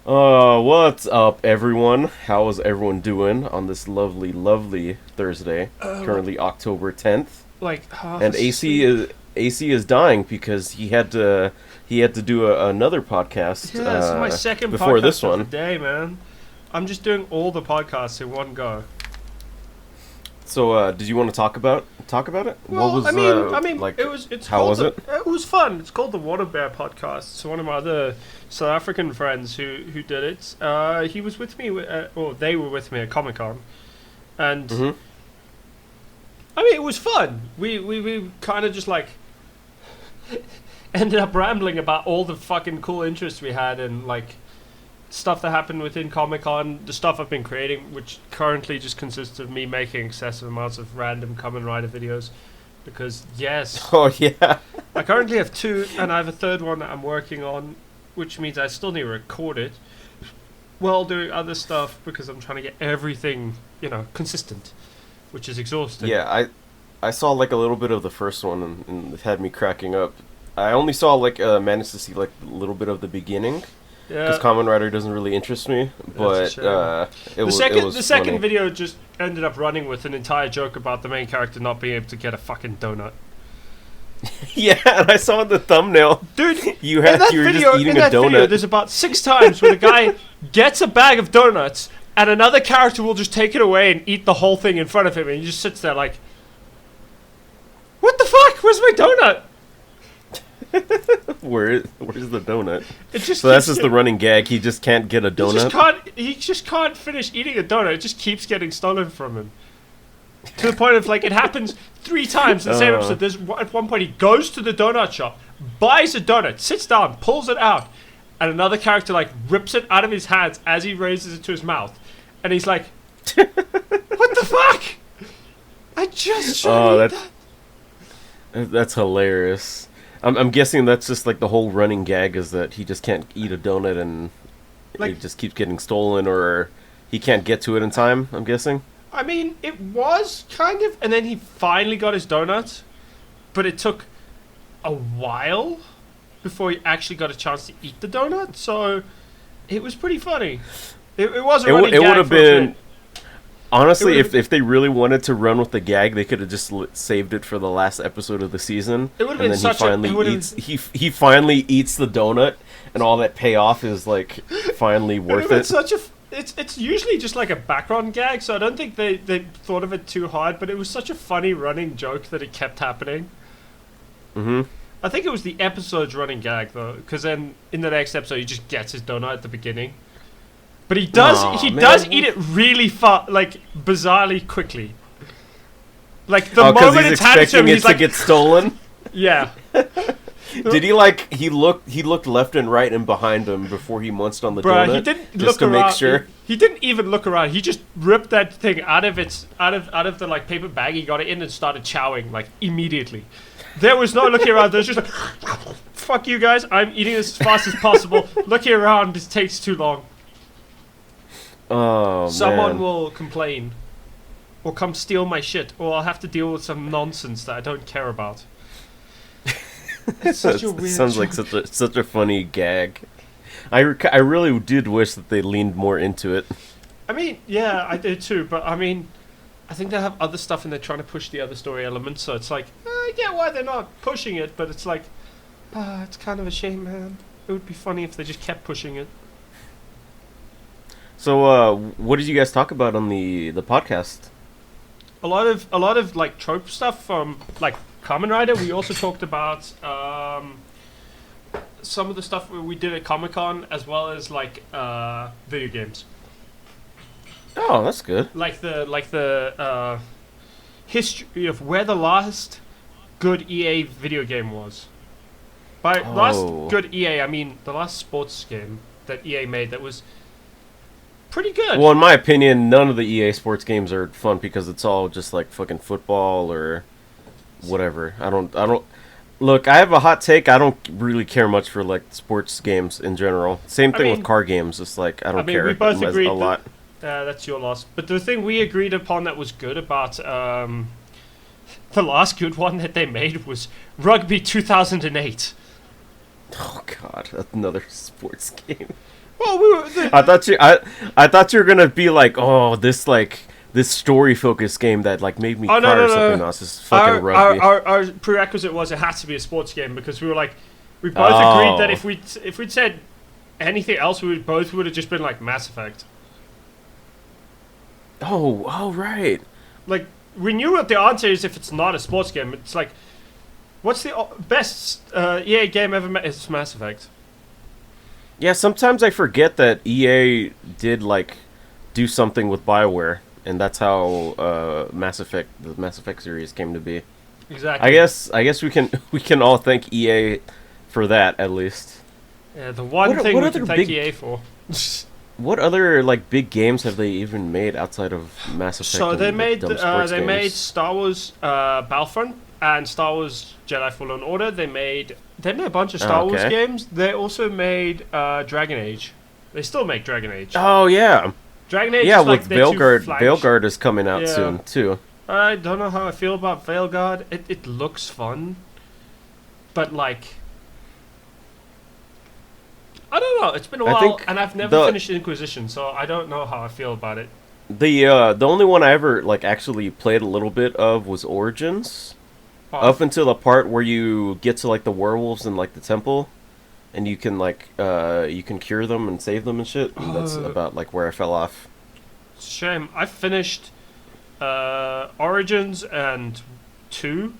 What's up, everyone? How is everyone doing on this lovely, lovely Thursday? Currently October 10th, Like half and asleep. AC is dying because he had to do another podcast Yeah, this is my second before this podcast of the one. day, man. I'm just doing all the podcasts in one go. So, did you want to talk about it? What Well, was like? it's How called was it? it was fun. It's called the Water Bear Podcast. So one of my other South African friends who did it, he was with me, or they were with me at Comic Con, and Mm-hmm. I mean it was fun. We kind of just like ended up rambling about all the fucking cool interests we had and like stuff that happened within Comic Con, the stuff I've been creating, which currently just consists of me making excessive amounts of random Kamen Rider videos. Because, yes, Oh yeah. I currently have two, and I have a third one that I'm working on, which means I still need to record it while doing other stuff because I'm trying to get everything, consistent, which is exhausting. Yeah, I saw like a little bit of the first one and it had me cracking up. I only saw managed to see like a little bit of the beginning because Yeah. Kamen Rider doesn't really interest me, That's a but shame. it The was second, it was the second funny. video just ended up running with an entire joke about the main character not being able to get a fucking donut. Yeah, and I saw in the thumbnail Dude, you were just eating in a that donut. video, there's about 6 times where the guy gets a bag of donuts and another character will just take it away and eat the whole thing in front of him, and he just sits there like, "What the fuck? Where's my donut?" Where's the donut? It just So that's keeps just the running gag. He just can't get a he just donut. can't. He just can't finish eating a donut. It just keeps getting stolen from him. To the point of like it happens 3 times in the same episode. There's at one point he goes to the donut shop, buys a donut, sits down, pulls it out, and another character like rips it out of his hands as he raises it to his mouth, and he's like, "What the fuck? I just showed Oh, you that's that." that's hilarious. I'm guessing that's just like the whole running gag is that he just can't eat a donut and Like, it just keeps getting stolen or he can't get to it in time. I'm guessing. I mean, it was kind of, and then he finally got his donut, but it took a while before he actually got a chance to eat the donut. So it was pretty funny. It was a It running would gag have for a been. bit. Honestly, It would've- if they really wanted to run with the gag, they could have just saved it for the last episode of the season. It would've And been then such he a- finally it would've- eats. He finally eats the donut, and all that payoff is like finally worth It's it. such a. It's usually just like a background gag, so I don't think they thought of it too hard. But it was such a funny running joke that it kept happening. Mm-hmm. I think it was the episode's running gag though, because then in the next episode he just gets his donut at the beginning. But he does Aw, he man. does eat it really like bizarrely quickly. Like the Oh, because moment he's it's handed to him, expecting it he's to like, get stolen. yeah. Did he like he looked left and right and behind him before he munched on the Bruh, donut? he didn't just look to around. make sure. He didn't even look around. He just ripped that thing out of the like paper bag he got it in and started chowing like immediately. There was no looking around. There's just like, fuck you guys. I'm eating this as fast as possible. Looking around, this takes too long. Oh Someone man. will complain, or come steal my shit, or I'll have to deal with some nonsense that I don't care about. It's such a It weird. sounds like such a funny gag. I really did wish that they leaned more into it. I mean, yeah, I did too, but I mean, I think they have other stuff and they're trying to push the other story elements, so it's like, I get why they're not pushing it, but it's like, it's kind of a shame, man. It would be funny if they just kept pushing it. So, what did you guys talk about on the podcast? A lot of like trope stuff from like Kamen Rider. We also talked about some of the stuff we did at Comic Con, as well as like video games. Oh, that's good. Like the history of where the last good EA video game was. By Oh. last good EA, I mean the last sports game that EA made that was pretty good. Well, in my opinion, none of the EA sports games are fun because it's all just like fucking football or whatever. I don't. Look, I have a hot take. I don't really care much for like sports games in general. Same I thing mean- with car games. It's like I don't care we both unless- agreed a lot. that's your loss. But the thing we agreed upon that was good about the last good one that they made was Rugby 2008. Oh god, another sports game. Well, we were, I thought you were gonna be like, oh, this story focused game that like made me oh, cry no, or no, something no. else is fucking rugby. Our prerequisite was it had to be a sports game because we were like, we both agreed that if we'd said anything else, we both would have just been like Mass Effect. Oh, right. Like, we knew what the answer is if it's not a sports game. It's like, what's the best EA game ever made? It's Mass Effect. Yeah, sometimes I forget that EA did like do something with BioWare, and that's how the Mass Effect series came to be. Exactly. I guess we can all thank EA for that at least. Yeah, the one thing we can thank EA for. What other like big games have they even made outside of Mass Effect? So they and made dumb sports games? made Star Wars Battlefront and Star Wars Jedi Fallen Order. They made a bunch of Star Wars games. They also made Dragon Age. They still make Dragon Age. Oh yeah, Dragon Age. Yeah, is with like Veilguard. Veilguard is coming out soon too. I don't know how I feel about Veilguard. It looks fun, but like, I don't know. It's been a while, and I've never finished Inquisition, so I don't know how I feel about it. The only one I ever like actually played a little bit of was Origins, up until the part where you get to like the werewolves in like the temple, and you can like you can cure them and save them and shit. And that's about like where I fell off. Shame. I finished Origins and 2.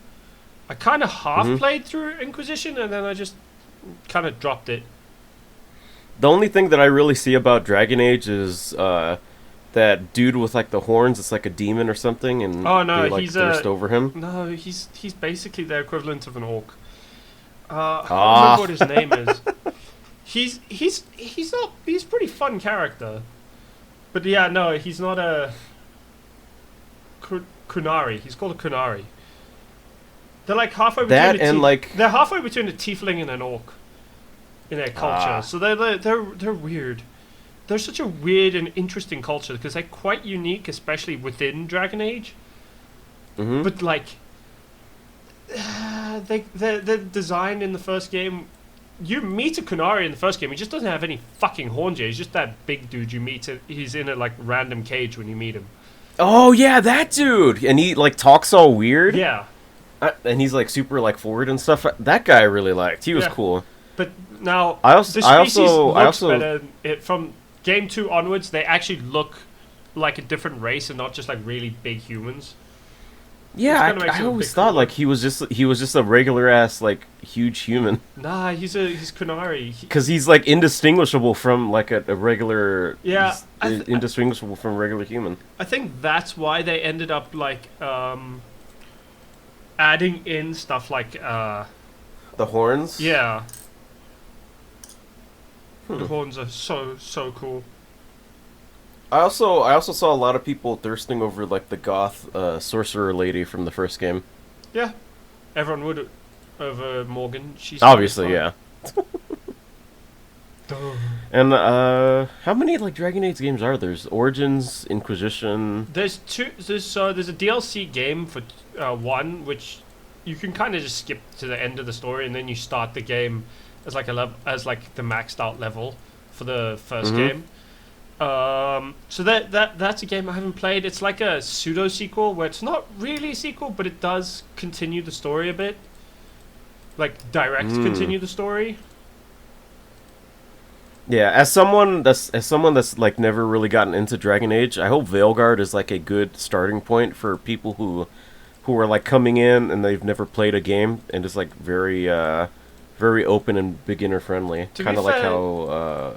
I kind of half played through Inquisition, and then I just kind of dropped it. The only thing that I really see about Dragon Age is that dude with like the horns. It's like a demon or something, and they, like, he's thirst over him. No, he's basically the equivalent of an orc. I don't remember what his name is. He's a pretty fun character, but yeah, no, he's not a Kunari. He's called a Kunari. They're like halfway between they're halfway between a tiefling and an orc in their culture. So they're weird. They're such a weird and interesting culture because they're quite unique, especially within Dragon Age. But like, the design in the first game, you meet a Kunari in the first game. He just doesn't have any fucking horns yet. He's just that big dude you meet. He's in a like random cage when you meet him. Oh yeah, that dude, and he like talks all weird. Yeah. And he's like super like forward and stuff. That guy I really liked. He was cool. But now the species looks better. From game 2 onwards, they actually look like a different race and not just like really big humans. Yeah, I always thought like he was just a regular ass like huge human. Nah, he's Kunari. Because he's like indistinguishable from like a regular. Yeah, indistinguishable from a regular human. I think that's why they ended up like adding in stuff like the horns. Yeah. The horns are so cool. I also saw a lot of people thirsting over like the goth sorcerer lady from the first game. Yeah, everyone would over Morgan. She's obviously yeah. And how many like Dragon Age games are there? There's Origins, Inquisition. There's a DLC game for 1 which you can kind of just skip to the end of the story and then you start the game as like the maxed out level for the first game. So that's a game I haven't played. It's like a pseudo sequel where it's not really a sequel, but it does continue the story a bit, like continue the story. Yeah, as someone that's like never really gotten into Dragon Age, I hope Veilguard is like a good starting point for people who are like coming in and they've never played a game and is like very open and beginner friendly, kind of like how.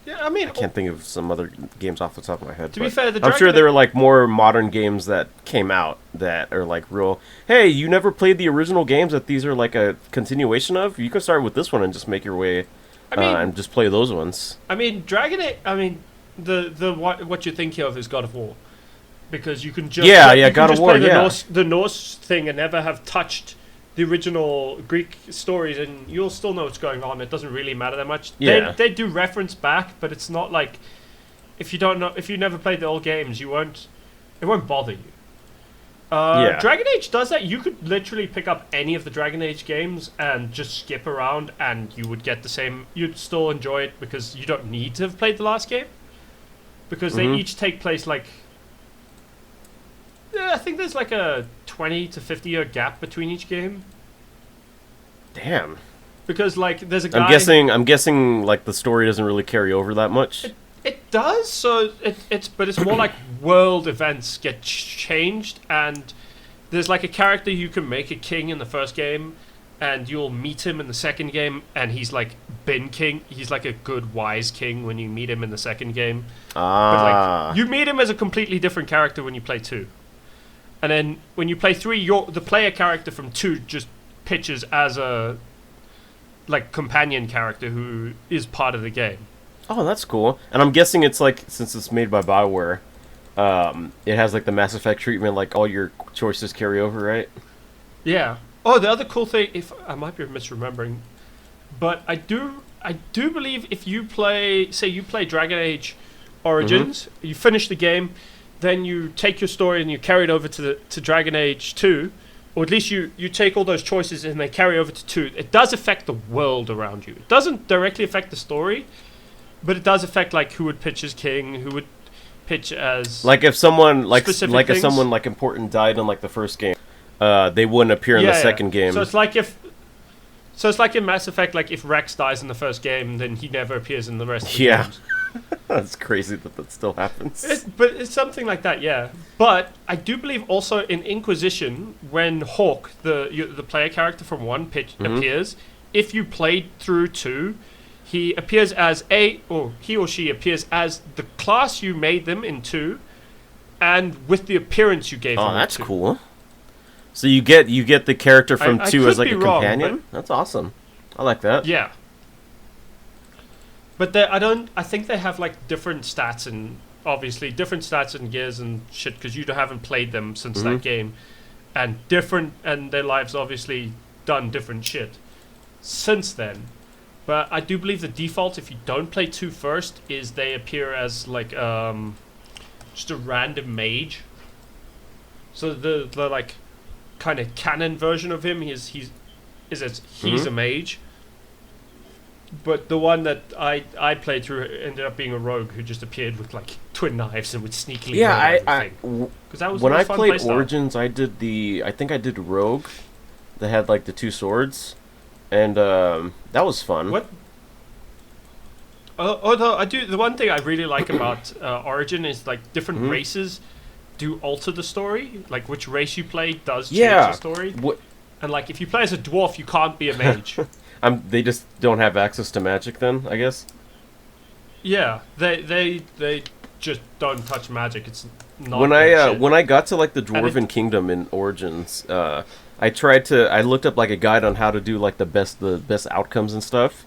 Yeah, I mean, I can't think of some other games off the top of my head. To be fair, I'm sure there are like more modern games that came out that are like real. Hey, you never played the original games that these are like a continuation of? You can start with this one and just make your way. And just play those ones. I mean, Dragon Age. I mean, the what you're thinking of is God of War, because you can just God of War, the Norse thing and never have touched the original Greek stories, and you'll still know what's going on. It doesn't really matter that much. Yeah. They do reference back, but it's not like if you never played the old games, it won't bother you. Yeah. Dragon Age does that. You could literally pick up any of the Dragon Age games and just skip around, and you would get the same. You'd still enjoy it because you don't need to have played the last game, because they each take place like. Yeah, I think there's like a 20 to 50 year gap between each game. Damn. Because like there's a guy. I'm guessing like the story doesn't really carry over that much. It does, so it's more like world events get changed, and there's like a character you can make a king in the first game, and you'll meet him in the second game, and he's like been king. He's like a good wise king when you meet him in the second game. But like you meet him as a completely different character when you play 2, and then when you play 3, the player character from 2 just pitches as a like companion character who is part of the game. Oh, that's cool. And I'm guessing it's like, since it's made by BioWare, it has like the Mass Effect treatment, like all your choices carry over, right? Yeah. Oh, the other cool thing, if I might be misremembering, but I do believe if you play, say you play Dragon Age Origins, you finish the game, then you take your story and you carry it over to Dragon Age 2, or at least you take all those choices and they carry over to 2. It does affect the world around you. It doesn't directly affect the story, but it does affect like who would pitch as king, who would pitch as like if someone if someone like important died in like the first game, they wouldn't appear in the second game. So it's like in Mass Effect, like if Rex dies in the first game, then he never appears in the rest of the games. That's crazy that still happens. But it's something like that, yeah. But I do believe also in Inquisition, when Hawk, the player character from 1 appears, if you played through 2, he appears as he or she appears as the class you made them in 2, and with the appearance you gave them. Oh, that's in 2. cool. So you get the character from I 2 as like a wrong, companion? That's awesome. I like that. Yeah. But I think they have like different stats, and obviously different stats and gears and shit, because you haven't played them since that game, and their lives obviously done different shit since then. But I do believe the default, if you don't play 2 first, is they appear as like just a random mage. So the like kind of canon version of him, he's a mage. But the one that I played through ended up being a rogue who just appeared with like twin knives and would sneakily murder everything. That was when I fun played playstyle. Origins, I think I did rogue that had like the 2 swords. And that was fun. What? Although I do, the one thing I really like about Origin is like different races do alter the story. Like which race you play does change the story. And like if you play as a dwarf, you can't be a mage. They just don't have access to magic then, I guess. Yeah, they just don't touch magic. It's not. When I got to like the Dwarven Kingdom in Origins, I looked up like a guide on how to do like the best outcomes and stuff,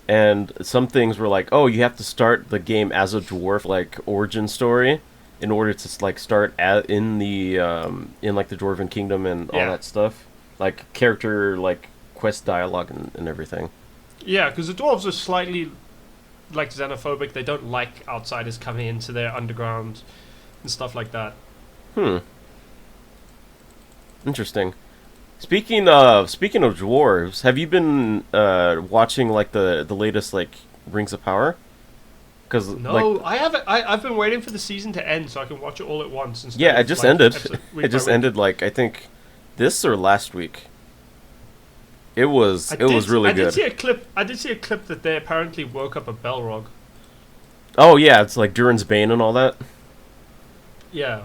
and some things were like, oh, you have to start the game as a dwarf, like origin story, in order to like start in like the Dwarven Kingdom and all that stuff, like character like quest dialogue and everything. Yeah, because the dwarves are slightly like xenophobic. They don't like outsiders coming into their underground and stuff like that. Interesting. Speaking of dwarves, have you been watching like the latest like Rings of Power? Because no, I haven't. I've been waiting for the season to end so I can watch it all at once. Yeah, it just ended. It just ended like I think this or last week. It was really good. I did see a clip that they apparently woke up a Balrog. Oh yeah, it's like Durin's Bane and all that. Yeah.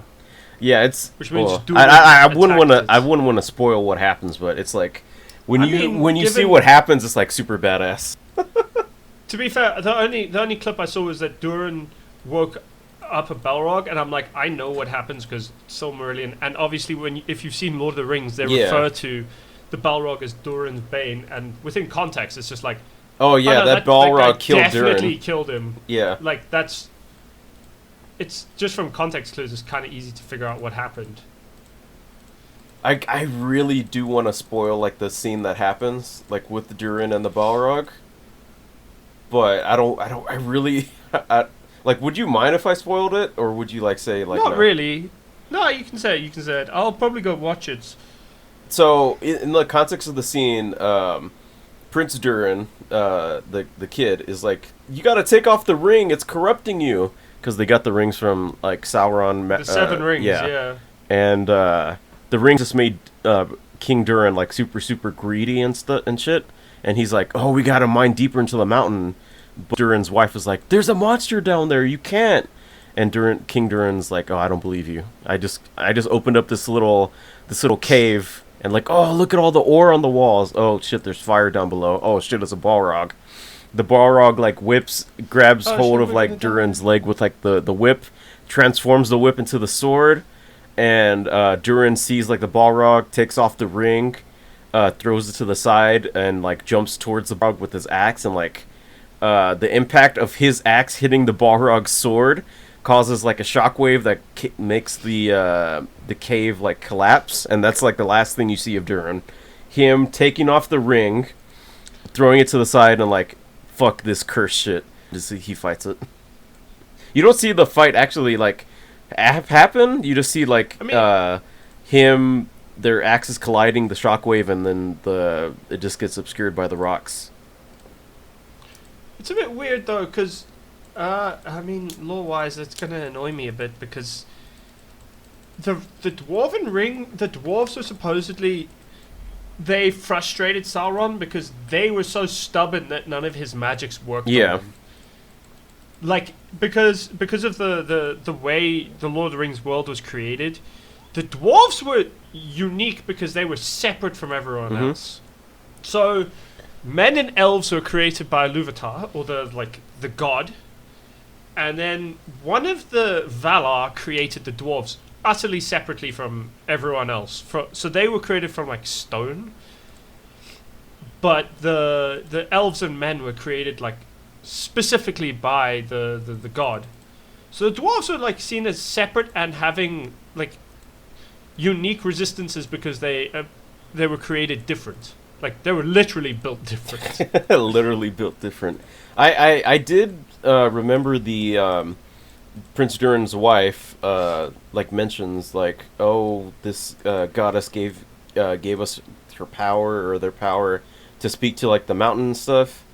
Yeah, it's. Which means I wouldn't want to spoil what happens, but it's like when you see what happens, it's like super badass. To be fair, the only clip I saw was that Durin woke up a Balrog, and I'm like, I know what happens because Silmarillion, and obviously if you've seen Lord of the Rings, they refer to the Balrog as Durin's Bane, and within context, it's just like, oh yeah, that Balrog killed Durin. Definitely killed him. Yeah, like it's just from context clues. It's kind of easy to figure out what happened. I really do want to spoil like the scene that happens like with the Durin and the Balrog, but I really like. Would you mind if I spoiled it, or would you like say like not really? No, you can say it. You can say it. I'll probably go watch it. So, in the context of the scene, Prince Durin, the kid, is like, "You got to take off the ring. It's corrupting you." Because they got the rings from like Sauron. The 7 rings. Yeah. And the rings just made King Durin like super greedy and shit. And he's like, "Oh, we gotta mine deeper into the mountain." But Durin's wife is like, "There's a monster down there. You can't." And King Durin's like, "Oh, I don't believe you. I just opened up this little cave." And like, "Oh, look at all the ore on the walls. Oh shit, there's fire down below. Oh shit, it's a Balrog." The Balrog like grabs hold of like Durin's leg with like the whip, transforms the whip into the sword, and Durin sees like the Balrog, takes off the ring, throws it to the side, and like jumps towards the Balrog with his axe, and like the impact of his axe hitting the Balrog's sword causes like a shockwave that makes the cave like collapse, and that's like the last thing you see of Durin. Him taking off the ring, throwing it to the side, and like, fuck this cursed shit. He fights it. You don't see the fight actually like happen. You just see like their axes colliding, the shockwave, and then it just gets obscured by the rocks. It's a bit weird though, because I mean, lore-wise, it's gonna annoy me a bit because the dwarven ring, the dwarves were supposedly, they frustrated Sauron because they were so stubborn that none of his magics worked on them. Like, because of the way the Lord of the Rings world was created, the dwarves were unique because they were separate from everyone else. So, men and elves were created by Ilúvatar, or the god, and then one of the Valar created the dwarves utterly separately from everyone else. So they were created from like stone, but the elves and men were created like specifically by the god. So the dwarves were like seen as separate and having like unique resistances because they were created different. Like they were literally built different. Literally built different. I did remember the Prince Durin's wife like mentions like, "Oh, this goddess gave us her power, or their power to speak to like the mountain and stuff."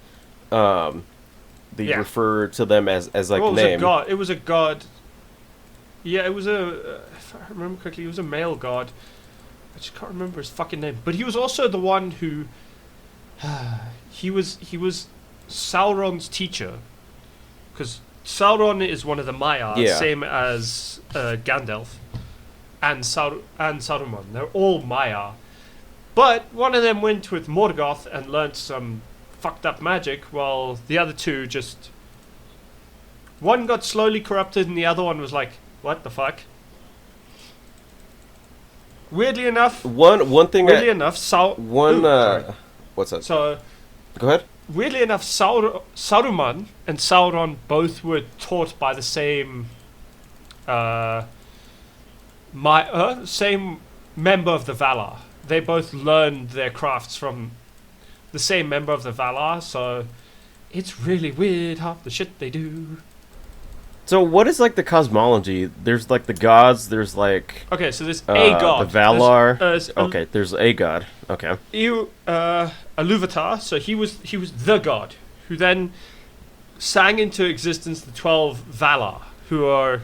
They refer to them as like name. It was a god. Yeah, it was if I remember correctly, it was a male god. I just can't remember his fucking name. But he was also the one who he was Sauron's teacher, because Sauron is one of the Maiar, same as Gandalf and Saruman. They're all Maiar, but one of them went with Morgoth and learnt some fucked up magic, while the other two just, one got slowly corrupted and the other one was like, what the fuck? Weirdly enough, one thing. Weirdly enough, what's that? So, go ahead. Weirdly enough, Saruman and Sauron both were taught by the same same member of the Valar. They both learned their crafts from the same member of the Valar, so it's really weird half the shit they do. So what is like the cosmology? There's like the gods. There's like okay, so there's a god. The Valar. Okay, there's a god. Okay. Ilúvatar. So he was the god who then sang into existence the 12 Valar, who are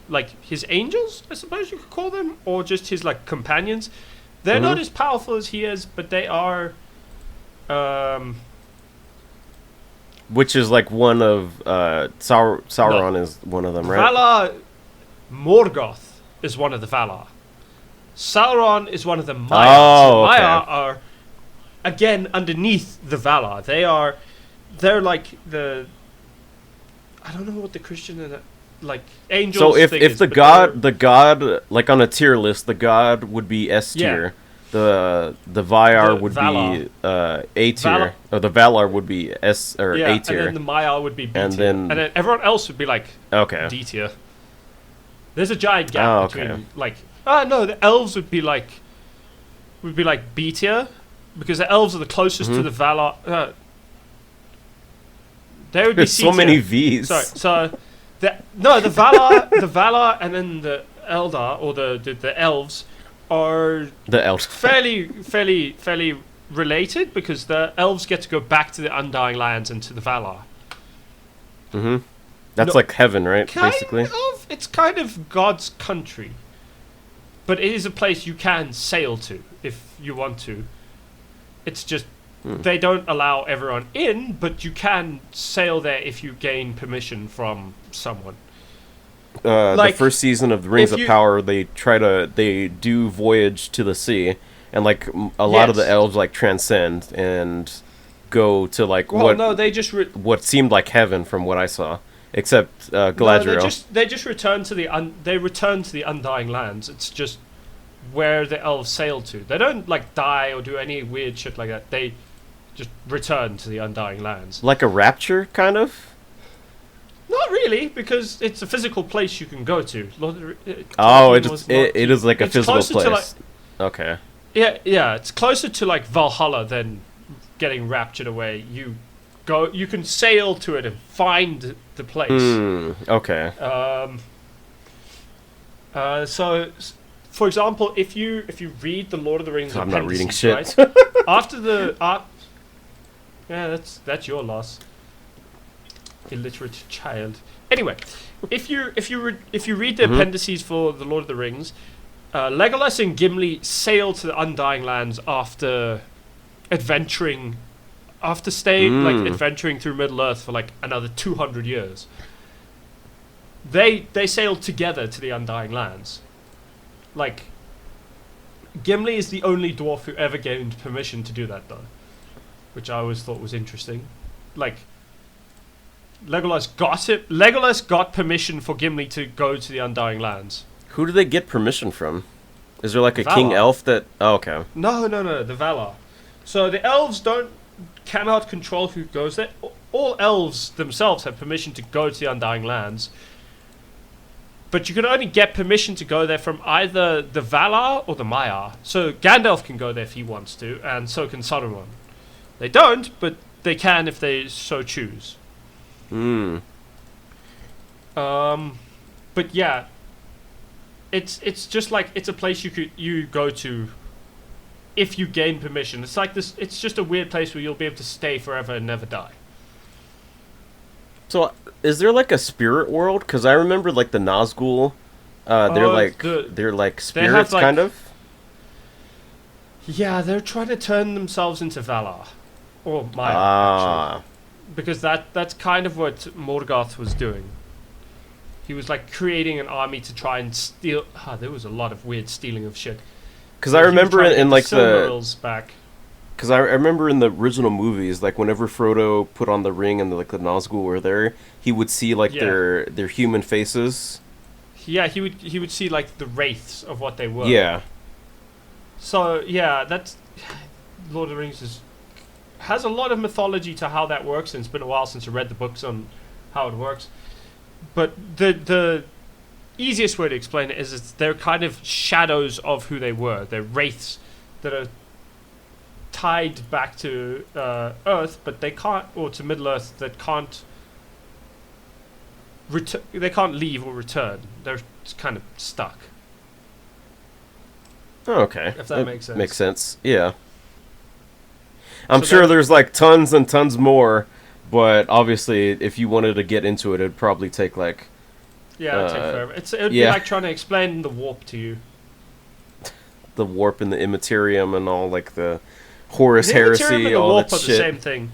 like his angels, I suppose you could call them, or just his like companions. They're not as powerful as he is, but they are. Which is like one of Sauron is one of them, right? Valar, Morgoth is one of the Valar. Sauron is one of the Maiar. Oh, okay. Maiar are again underneath the Valar. They're like the, I don't know what the Christian and like angels. So if the god like on a tier list, the god would be S tier. Yeah. The Valar would Valar. be A tier. Or the Valar would be S or A tier. And then the Maiar would be B and tier. then Everyone else would be like D tier. There's a giant gap between like no, the elves would be like B tier, because the elves are the closest to the Valar. They would be There's C tier. So many V's. Sorry, so the Valar, and then the Eldar or the elves are The elf. fairly related because the elves get to go back to the Undying Lands and to the Valar. Mm-hmm. That's No, like heaven, right? Kind Basically. of. It's kind of God's country, but it is a place you can sail to if you want to. It's just they don't allow everyone in, but you can sail there if you gain permission from someone. The first season of the Rings if of you- Power, they do voyage to the sea, and like a lot of the Yes. elves like transcend and go to like Well, no, they just what seemed like heaven from what I saw, except no, Galadriel. they just return to they return to the Undying Lands. It's just where the elves sail to. They don't like die or do any weird shit like that. They just return to the Undying Lands. Like a rapture, kind of. Not really, because it's a physical place you can go to. Oh, Tolkien it is like a it's physical closer to, place. Okay. Yeah, it's closer to like Valhalla than getting raptured away. You can sail to it and find the place. Okay. For example, if you read the Lord of the Rings, I'm not reading appendices, shit. right, after yeah, that's your loss, illiterate child. Anyway, if you read the appendices for the Lord of the Rings, Legolas and Gimli sail to the Undying Lands after adventuring through Middle Earth for like another 200 years. They sailed together to the Undying Lands. Like, Gimli is the only dwarf who ever gained permission to do that, though, which I always thought was interesting. Like, Legolas got permission for Gimli to go to the Undying Lands. Who do they get permission from? Is there like a Valar. king elf that? Oh, okay. No, the Valar. So the elves cannot control who goes there. All elves themselves have permission to go to the Undying Lands. But you can only get permission to go there from either the Valar or the Maiar. So Gandalf can go there if he wants to, and so can Saruman. They don't, but they can if they so choose. But yeah, it's just like it's a place you go to if you gain permission. It's like this. It's just a weird place where you'll be able to stay forever and never die. So, is there like a spirit world? Because I remember like the Nazgul, they're like spirits, like- kind of. Yeah, they're trying to turn themselves into Valar or Maiar, actually. Ah, Because that's kind of what Morgoth was doing. He was like creating an army to try and steal. There was a lot of weird stealing of shit. because I remember in like the. Silmarils back. Because I remember in the original movies, like whenever Frodo put on the ring and the Nazgul were there, he would see like Yeah. their human faces. Yeah, he would see like the wraiths of what they were. Yeah. So yeah, that's Lord of the Rings has a lot of mythology to how that works, and it's been a while since I read the books on how it works. But the easiest way to explain it is they're kind of shadows of who they were. They're wraiths that are tied back to Earth, but they can't, or to Middle Earth, that can't. They can't leave or return. They're just kind of stuck. Oh, okay. If that makes sense. Makes sense. Yeah. I'm So sure that- there's like tons and tons more, but obviously, if you wanted to get into it, it'd probably take like. Yeah, it'd take forever. It'd be yeah. like trying to explain the warp to you. The warp and the immaterium and all like the Horus The heresy, Immaterium and the all warp that are the shit. same thing.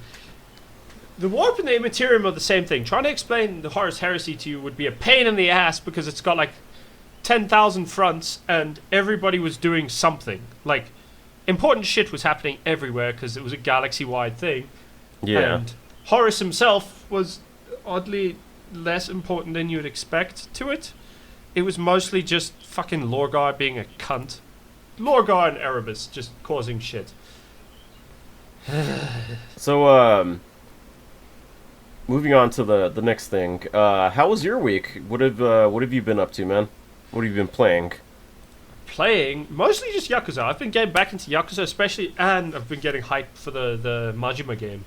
The warp and the Immaterium are the same thing. Trying to explain the Horus heresy to you would be a pain in the ass because it's got like 10,000 fronts and everybody was doing something. Like, important shit was happening everywhere because it was a galaxy-wide thing. Yeah. And Horus himself was oddly less important than you'd expect to it. It was mostly just fucking Lorgar being a cunt. Lorgar and Erebus just causing shit. So, moving on to the next thing. How was your week? What have you been up to, man? What have you been playing? Playing mostly just Yakuza. I've been getting back into Yakuza, especially, and I've been getting hyped for the Majima game.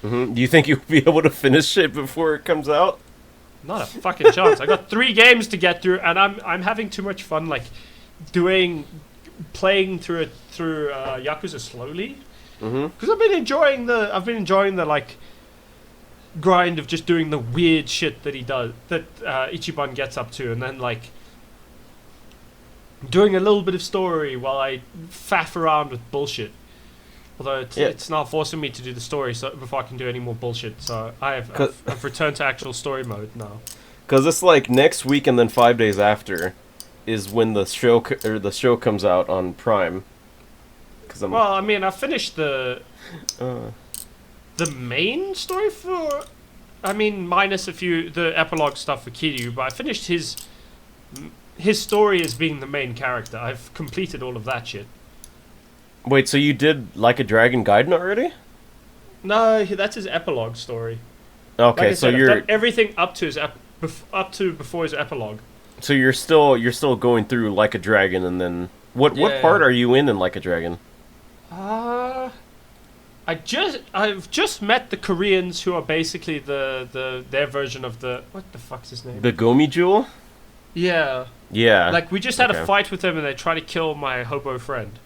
Do you think you'll be able to finish it before it comes out? Not a fucking chance. I got 3 games to get through, and I'm having too much fun like playing through Yakuza slowly. Because I've been enjoying the like grind of just doing the weird shit that Ichiban gets up to, and then like doing a little bit of story while I faff around with bullshit. Although it's not forcing me to do the story before I can do any more bullshit. So I've returned to actual story mode now. Because it's like next week and then 5 days after is when the show comes out on Prime. Well, I mean, I finished the main story minus the epilogue stuff for Kiryu, but I finished his story as being the main character. I've completed all of that shit. Wait, so you did Like a Dragon Gaiden already? No, that's his epilogue story. Okay, like I so said, you're I've done everything up to before his epilogue. So you're still going through Like a Dragon, and then what part are you in Like a Dragon? I've just met the Koreans who are basically their version of what the fuck's his name? The Gomi Jewel? Yeah. Yeah. Like we just had a fight with them, and they try to kill my hobo friend.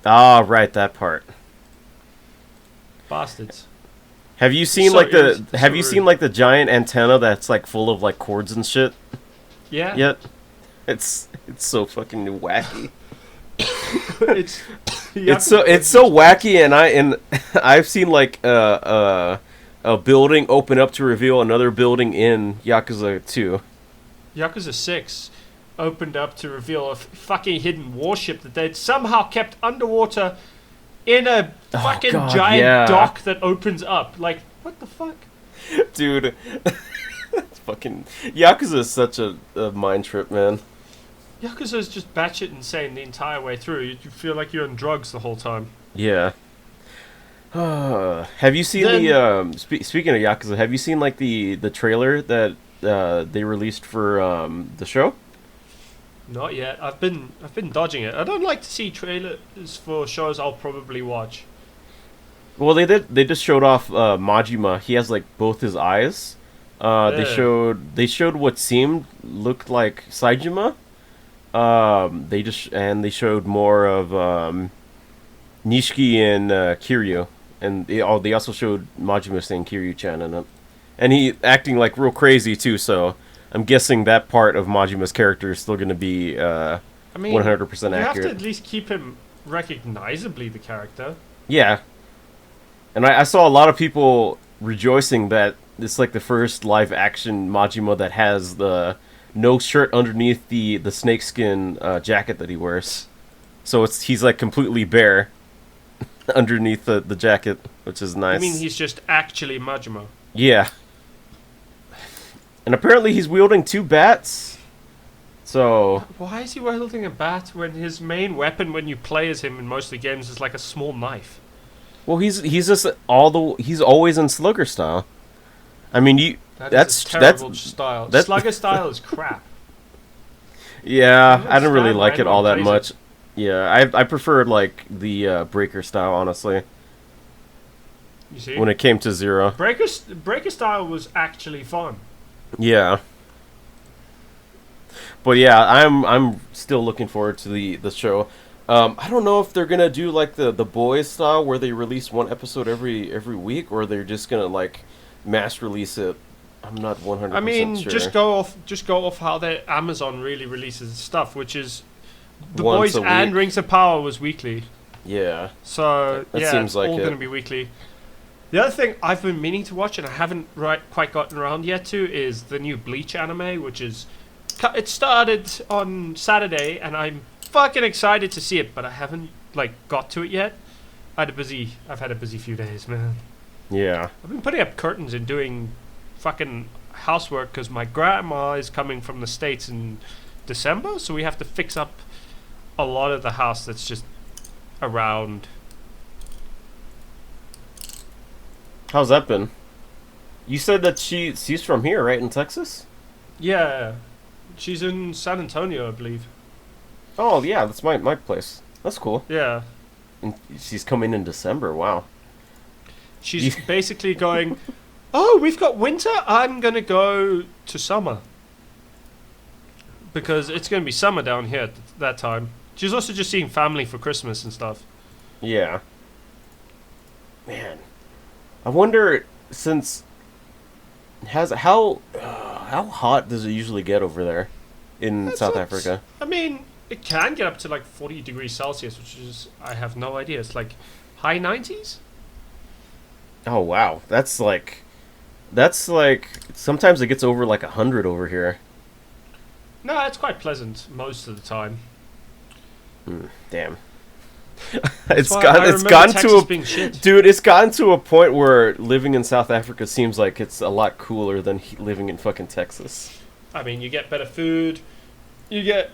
Ah, right, that part. Bastards. Have you seen seen like the giant antenna that's like full of like cords and shit? Yeah. Yet? It's so fucking wacky. it's so wacky, and I've seen like a building open up to reveal another building in Yakuza 2. Yakuza 6 opened up to reveal a fucking hidden warship that they'd somehow kept underwater in a fucking giant dock that opens up. Like, what the fuck? Dude, fucking Yakuza is such a mind trip, man. Yakuza is just batshit insane the entire way through. You feel like you're on drugs the whole time. Yeah. Have you seen speaking of Yakuza, have you seen like the trailer that they released for the show? Not yet. I've been dodging it. I don't like to see trailers for shows I'll probably watch. Well, they just showed off Majima. He has like both his eyes. They showed what looked like Saejima. They showed more of Nishiki and Kiryu, and they also showed Majima saying Kiryu-chan in it, and he acting like real crazy too. So I'm guessing that part of Majima's character is still going to be 100% accurate. You have to at least keep him recognizably the character. Yeah, and I saw a lot of people rejoicing that it's like the first live-action Majima that has the no shirt underneath the snakeskin jacket that he wears. So he's like completely bare underneath the jacket, which is nice. I mean, he's just actually Majima. Yeah. And apparently he's wielding 2 bats. So why is he wielding a bat when his main weapon when you play as him in most of the games is like a small knife? Well, he's just he's always in slugger style. I mean, that's terrible style. Slugger style is crap. Yeah, I don't really like it all that much. Yeah, I prefer like the breaker style, honestly. You see, when it came to Zero, breaker style was actually fun. Yeah. But yeah, I'm still looking forward to the show. I don't know if they're gonna do like the boys style where they release one episode every week, or they're just gonna like mass release it. I'm not 100% sure. I mean, just go off how their Amazon really releases stuff, which is The Boys and Rings of Power was weekly. Yeah. So that seems it's like all going to be weekly. The other thing I've been meaning to watch and I haven't quite gotten around yet to is the new Bleach anime, which is it started on Saturday, and I'm fucking excited to see it, but I haven't got to it yet. I've had a busy few days, man. Yeah. I've been putting up curtains and doing fucking housework because my grandma is coming from the States in December, so we have to fix up a lot of the house that's just around. How's that been? You said that she's from here, right, in Texas? Yeah. She's in San Antonio, I believe. Oh, yeah, that's my place. That's cool. Yeah. And she's coming in December, wow. She's basically going, oh, we've got winter. I'm gonna go to summer because it's gonna be summer down here at that time. She's also just seeing family for Christmas and stuff. Yeah. Man, I wonder since how hot does it usually get over there in South Africa? I mean, it can get up to like 40 degrees Celsius, which is I have no idea. It's like high 90s. Oh wow, that's like sometimes it gets over like 100 over here. No, it's quite pleasant most of the time. Damn. It's it's gotten to being shit. dude. It's gotten to a point where living in South Africa seems like it's a lot cooler than living in fucking Texas. I mean, you get better food. You get.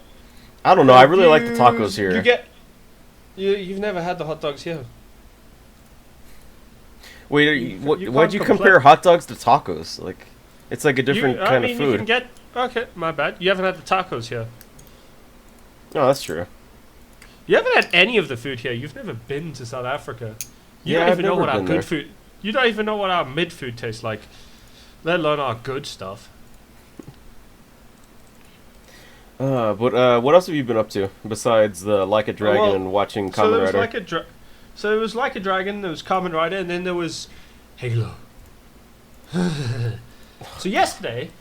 I don't know. I really like the tacos here. You get. You've never had the hot dogs here. Wait, why'd you compare hot dogs to tacos? Like, it's like a different kind of food. You can get. Okay, my bad. You haven't had the tacos here. Oh, that's true. You haven't had any of the food here. You've never been to South Africa. You Yeah, don't I've even know never what our been good there. food. You don't even know what our mid food tastes like, let alone our good stuff. But what else have you been up to besides the Like a Dragon and watching Kamen Rider? So it was like a dragon. There was Kamen Rider, and then there was Halo. So yesterday,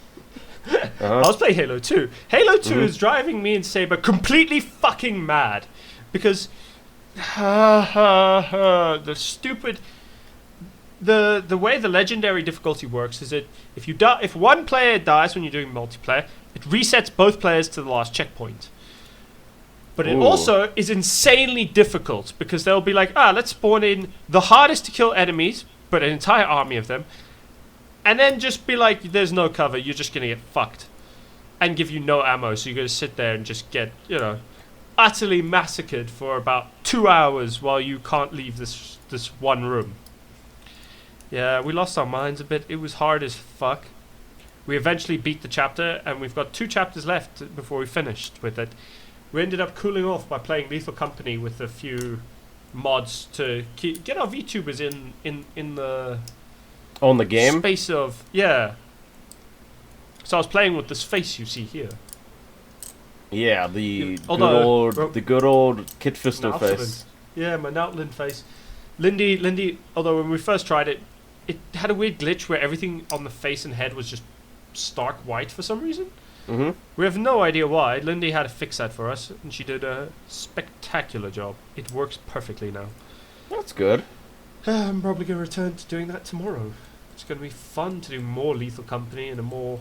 I was playing Halo 2. Halo 2 is driving me and Saber completely fucking mad because the stupid the way the legendary difficulty works is that if one player dies when you're doing multiplayer, it resets both players to the last checkpoint. But it also is insanely difficult because they'll be like, let's spawn in the hardest to kill enemies, but an entire army of them, and then just be like, there's no cover, you're just gonna get fucked, and give you no ammo, so you're gonna sit there and just get, utterly massacred for about 2 hours while you can't leave this one room. Yeah, we lost our minds a bit. It was hard as fuck. We eventually beat the chapter, and we've got 2 chapters left before we finished with it. We ended up cooling off by playing Lethal Company with a few mods to get our VTubers in the On the game? space of So I was playing with this face you see here. Yeah, the Although- good old Kit Fisto face. Yeah, my Outland face. Lindy. Although when we first tried it, it had a weird glitch where everything on the face and head was just stark white for some reason. Mm-hmm. We have no idea why. Lindy had to fix that for us, and she did a spectacular job. It works perfectly now. That's good. I'm probably going to return to doing that tomorrow. It's going to be fun to do more Lethal Company in a more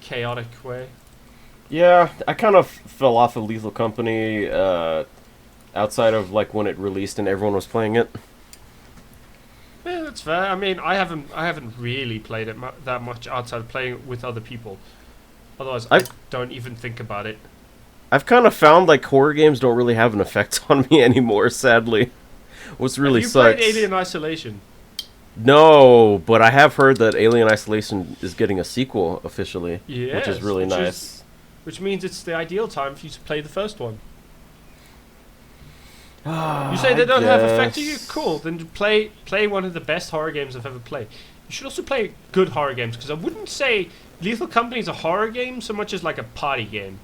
chaotic way. Yeah, I kind of fell off of Lethal Company outside of like when it released and everyone was playing it. Yeah, that's fair. I mean, I haven't really played it that much outside of playing it with other people. Otherwise, I don't even think about it. I've kind of found like horror games don't really have an effect on me anymore, sadly. What's really sucks. Have you played Alien Isolation? No, but I have heard that Alien Isolation is getting a sequel officially, Yes, which is really nice. Which means it's the ideal time for you to play the first one. You say they don't have effect to you? Cool. Then play one of the best horror games I've ever played. You should also play good horror games, because I wouldn't say Lethal Company is a horror game so much as like a party game.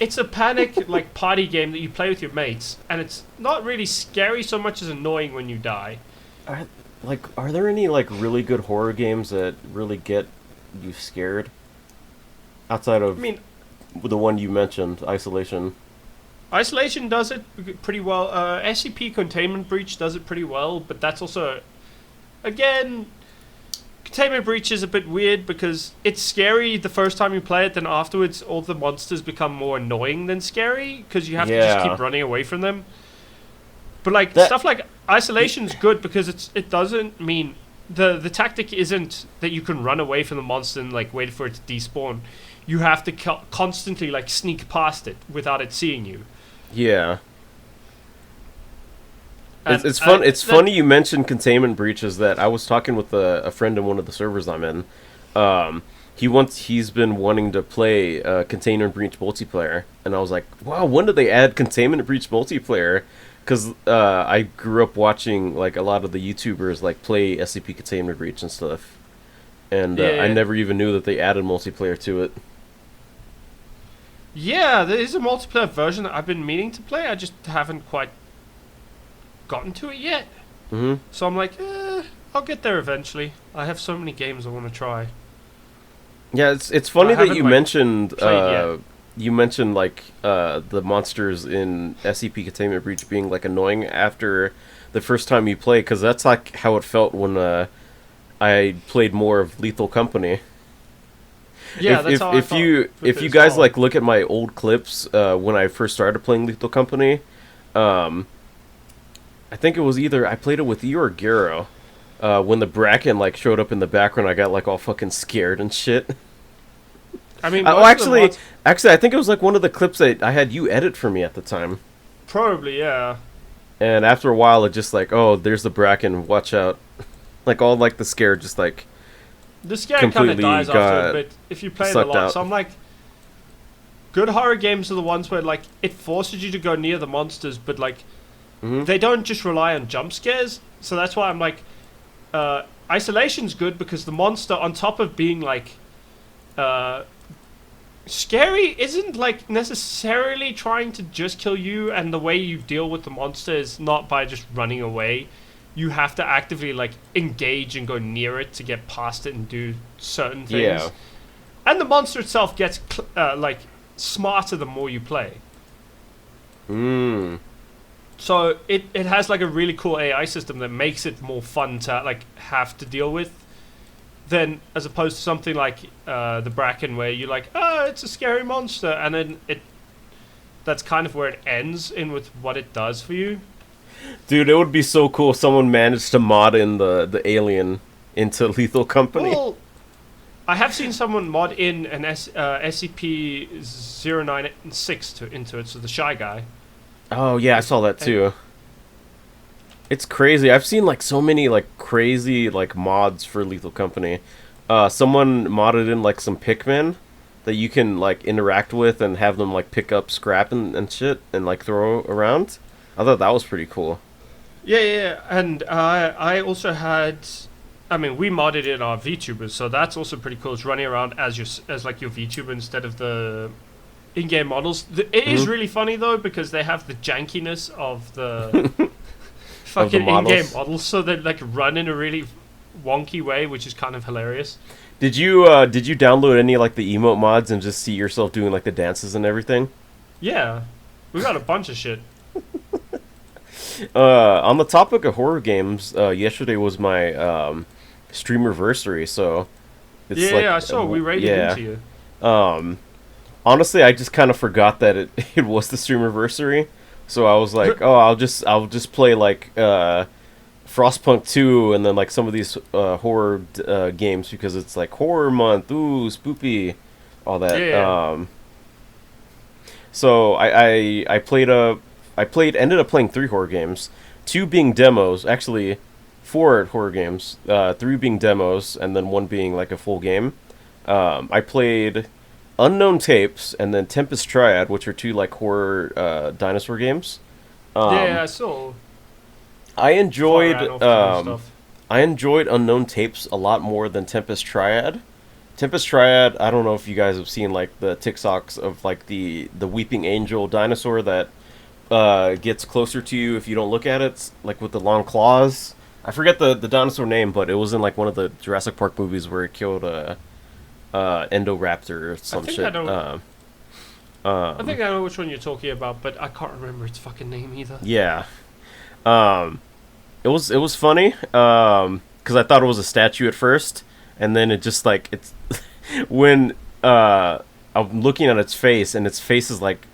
It's a panic like party game that you play with your mates, and it's not really scary so much as annoying when you die. Are there any like really good horror games that really get you scared? Outside of the one you mentioned, Isolation. Isolation does it pretty well. SCP Containment Breach does it pretty well, but that's also, again, Containment Breach is a bit weird because it's scary the first time you play it, then afterwards all the monsters become more annoying than scary because you have to just keep running away from them. But like stuff like Isolation's good because it doesn't mean the tactic isn't that you can run away from the monster and like wait for it to despawn. You have to constantly like sneak past it without it seeing you. Yeah. It's fun. It's funny you mentioned Containment Breaches. That I was talking with a friend in one of the servers I'm in. He's been wanting to play Containment Breach multiplayer, and I was like, wow, when did they add Containment Breach multiplayer? because I grew up watching like a lot of the YouTubers like play SCP Containment Breach and stuff, and Yeah, I yeah. never even knew that they added multiplayer to it. Yeah, there is a multiplayer version that I've been meaning to play. I just haven't quite gotten to it yet. Hmm. So I'm like, I'll get there eventually. I have so many games I want to try. Yeah, it's funny that haven't, you like, mentioned played yet. like the monsters in SCP Containment Breach being like annoying after the first time you play, because that's like how it felt when I played more of Lethal Company. Yeah, if that's if, how I if felt you with if it you as guys well. like look at my old clips when I first started playing Lethal Company, um, I think it was either I played it with you or Garo. When the Bracken like showed up in the background, I got like all fucking scared and shit. I mean, Oh, most of the mods, actually, I think it was like one of the clips that I had you edit for me at the time. probably, yeah. And after a while, it just like, oh, there's the Bracken, watch out. Like all like the scare just like The scare kind of completely dies after a got bit if you play it a sucked lot. out. So I'm like, good horror games are the ones where like it forces you to go near the monsters, but like Hmm. they don't just rely on jump scares. So that's why I'm like, isolation's good because the monster, on top of being like, scary, isn't like necessarily trying to just kill you, and the way you deal with the monster is not by just running away. You have to actively like engage and go near it to get past it and do certain things. Yeah. And the monster itself gets like smarter the more you play. Mm. So it has like a really cool AI system that makes it more fun to like have to deal with than as opposed to something like the Bracken where you're like, oh, it's a scary monster, and then that's kind of where it ends in with what it does for you. Dude, it would be so cool if someone managed to mod in the alien into Lethal Company. Well, I have seen someone mod in an SCP-096 into it, so the Shy Guy. Oh yeah, I saw that too. It's crazy. I've seen like so many like crazy like mods for Lethal Company. Someone modded in like some Pikmin that you can like interact with and have them like pick up scrap and shit and like throw around. I thought that was pretty cool. Yeah, yeah, yeah. And I also had. I mean, we modded in our VTubers, so that's also pretty cool. It's running around as like your VTuber instead of the in-game models. It is really funny though because they have the jankiness of the fucking in-game models. models, so they like run in a really wonky way, which is kind of hilarious. Did you download any like the emote mods and just see yourself doing like the dances and everything? Yeah, we got a bunch of shit. On the topic of horror games, yesterday was my streamerversary, so it's Yeah, like yeah, I saw. We raided yeah. into you. Honestly, I just kind of forgot that it it was the streamerversary, so I was like, oh, I'll just play like Frostpunk 2 and then like some of these horror games because it's like horror month, ooh, spoopy, all that. Yeah. So ended up playing 3 horror games, 2 being demos, actually 4 horror games, 3 being demos, and then 1 being like a full game. I played Unknown Tapes and then Tempest Triad, which are 2 like horror dinosaur games. Yeah, I saw. I enjoyed Far out off stuff. I enjoyed Unknown Tapes a lot more than Tempest Triad. Tempest Triad, I don't know if you guys have seen like the TikToks of like the weeping angel dinosaur that gets closer to you if you don't look at it, like with the long claws. I forget the dinosaur name, but it was in like one of the Jurassic Park movies where it killed a Endoraptor or some think shit. I know. I think I know which one you're talking about, but I can't remember its fucking name either. Yeah. It was funny because I thought it was a statue at first, and then it just like it's when I'm looking at its face and its face is like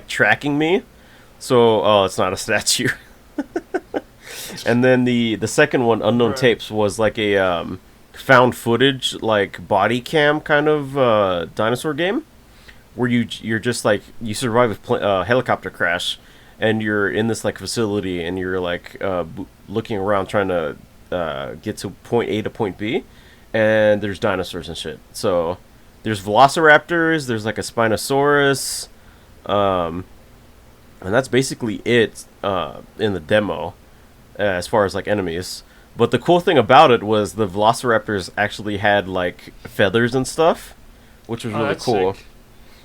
tracking me, so oh, it's not a statue. And then the second one, Unknown Right. Tapes, was like a found footage like body cam kind of dinosaur game where you're just like you survive a helicopter crash and you're in this like facility and you're like looking around trying to get to point A to point B, and there's dinosaurs and shit. So there's velociraptors, there's like a spinosaurus, and that's basically it in the demo as far as like enemies. But the cool thing about it was the Velociraptors actually had like feathers and stuff, which was Oh, really that's cool. sick.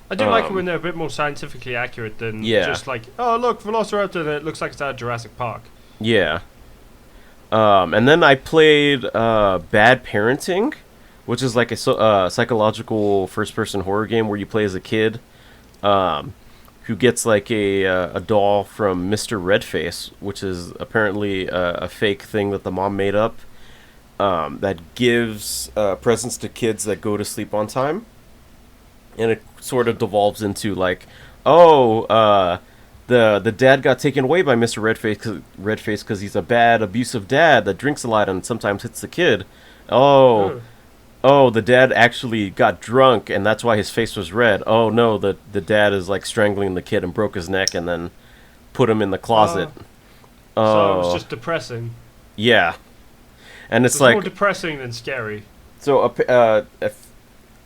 I do like it when Um, they're a bit more scientifically accurate than yeah, just like, oh look, Velociraptor, and it looks like it's out of Jurassic Park. yeah. And then I played Bad Parenting, which is like a psychological first-person horror game where you play as a kid um, who gets like a doll from Mr. Redface, which is apparently a fake thing that the mom made up that gives presents to kids that go to sleep on time, and it sort of devolves into like, oh, the dad got taken away by Mr. Redface because he's a bad, abusive dad that drinks a lot and sometimes hits the kid. Oh, Oh, oh, the dad actually got drunk and that's why his face was red. Oh no, the dad is like strangling the kid and broke his neck and then put him in the closet. so it was Oh, just depressing. yeah, and So it's it's more like depressing than scary. so.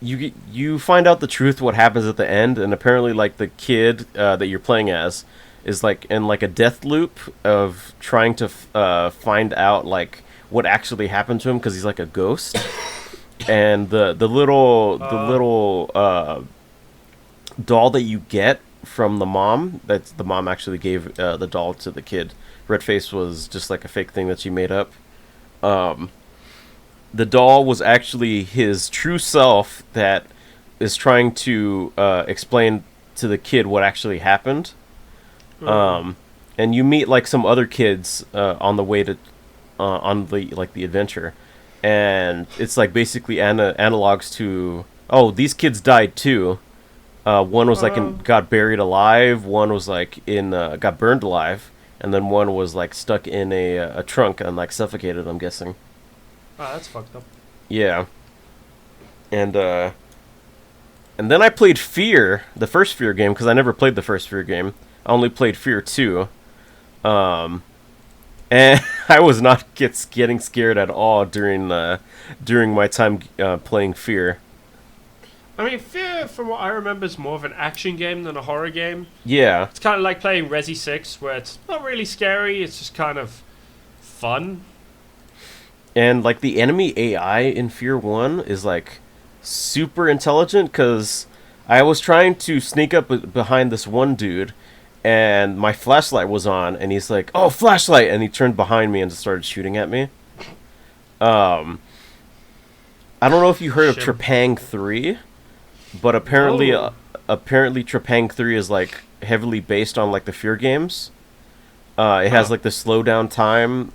If you find out the truth what happens at the end, and apparently like the kid that you're playing as is like in like a death loop of trying to find out like what actually happened to him because he's like a ghost. And the little doll that you get from the mom, that's the mom actually gave the doll to the kid. Redface was just like a fake thing that she made up. Um, the doll was actually his true self that is trying to explain to the kid what actually happened. Oh. And you meet like some other kids on the way to on the adventure, and it's like basically analogs to, oh, these kids died too. One was like Oh. got buried alive. One was like in got burned alive, and then one was like stuck in a trunk and like suffocated. I'm guessing. Ah, that's fucked up. Yeah, and then I played Fear, the first Fear game, because I never played the first Fear game. I only played Fear 2. Um, and I was not getting scared at all during my time playing Fear. I mean, Fear, from what I remember, is more of an action game than a horror game. Yeah, It's kind of like playing Resi 6, where it's not really scary, it's just kind of fun. and like the enemy AI in Fear 1 is like super intelligent because I was trying to sneak up behind this one dude and my flashlight was on and he's like, "Oh, flashlight." And he turned behind me and just started shooting at me. Um I don't know if you heard of Shim. Trepang 3, but apparently No. apparently Trepang 3 is like heavily based on like the Fear games. It has Huh. like the slowdown time,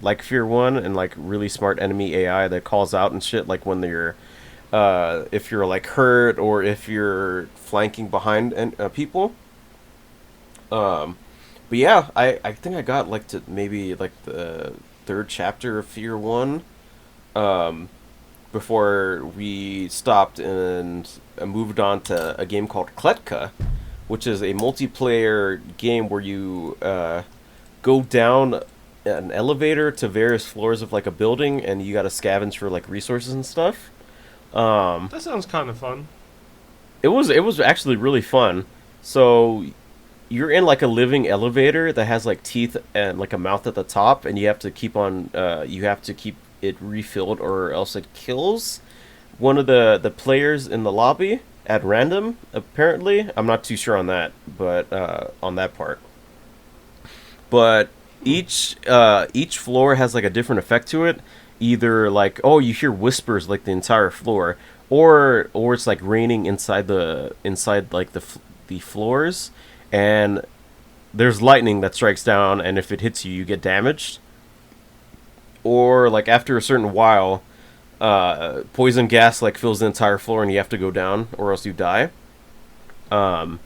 like Fear One, and like really smart enemy AI that calls out and shit, like when they're, if you're like hurt or if you're flanking behind people. Um, but yeah, I think I got like to maybe like the third chapter of Fear One, um, before we stopped and moved on to a game called Kletka, which is a multiplayer game where you go down an elevator to various floors of like a building, and you got to scavenge for like resources and stuff. Um, That sounds kind of fun. it was actually really fun. So you're in like a living elevator that has like teeth and like a mouth at the top, and you have to keep it refilled or else it kills one of the players in the lobby at random. Apparently, I'm not too sure on that, but on that part. But each floor has like a different effect to it. Either like, oh, you hear whispers like the entire floor, or it's like raining inside like the floors, and there's lightning that strikes down, and if it hits you, you get damaged. Or like after a certain while, poison gas like fills the entire floor, and you have to go down, or else you die. Um,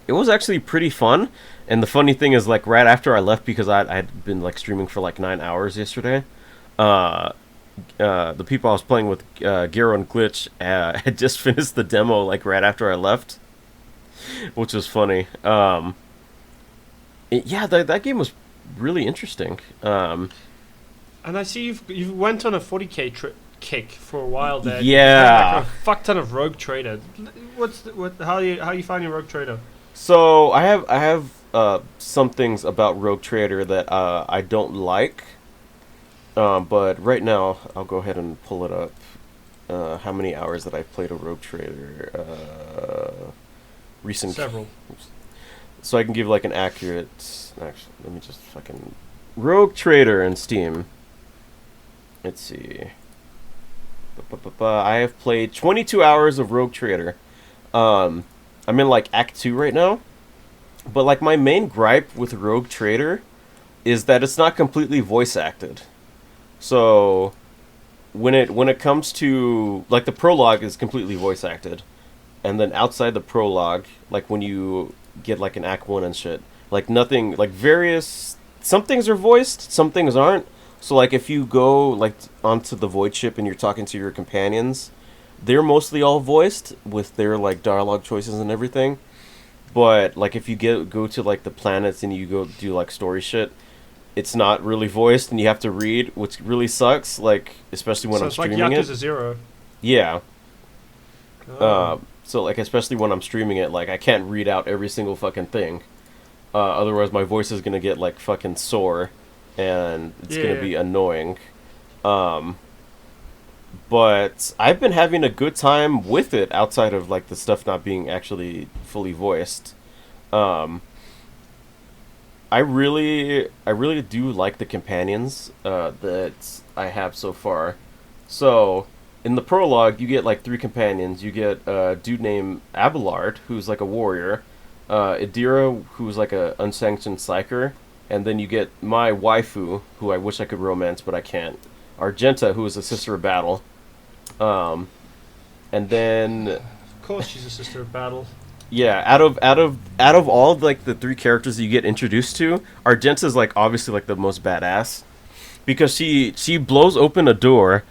it was actually pretty fun, and the funny thing is, like right after I left, because I had been like streaming for like 9 hours yesterday. Uh, the people I was playing with, Gero and Glitch, had just finished the demo like right after I left, which was funny. Yeah, that game was really interesting. And I see you went on a 40k kick for a while there. Yeah. Like a fuck ton of Rogue Trader. What how you finding Rogue Trader? So I have some things about Rogue Trader that I don't like. But right now I'll go ahead and pull it up. How many hours that I've played a Rogue Trader? Recent. Several. So I can give like an accurate. Actually, let me just fucking Rogue Trader in Steam. Let's see. I have played 22 hours of Rogue Trader. I'm in like Act 2 right now. But like my main gripe with Rogue Trader is that it's not completely voice acted. So when it comes to like the prologue is completely voice acted. And then outside the prologue, like when you get like an Act 1 and shit, like nothing, like various, some things are voiced, some things aren't. So like if you go like onto the void ship and you're talking to your companions, they're mostly all voiced with their like dialogue choices and everything. But like if you go to like the planets and you go do like story shit, it's not really voiced and you have to read, which really sucks. Like especially when So I'm it's like streaming it. Yakuza 0. Yeah. Oh. So like especially when I'm streaming it, like I can't read out every single fucking thing. Otherwise my voice is gonna get like fucking sore, and it's gonna Yeah. be annoying. Um, but I've been having a good time with it outside of like the stuff not being actually fully voiced. Um, I really do like the companions that I have so far. So in the prologue, you get like three companions. You get a dude named Abelard, who's like a warrior. Idira, who's like a unsanctioned psyker, and then you get my waifu, who I wish I could romance, but I can't. Argenta, who is a sister of battle. Um, and then Of course she's a sister of battle. yeah, out of all of, like the three characters that you get introduced to, Argenta's like obviously like the most badass because she blows open a door,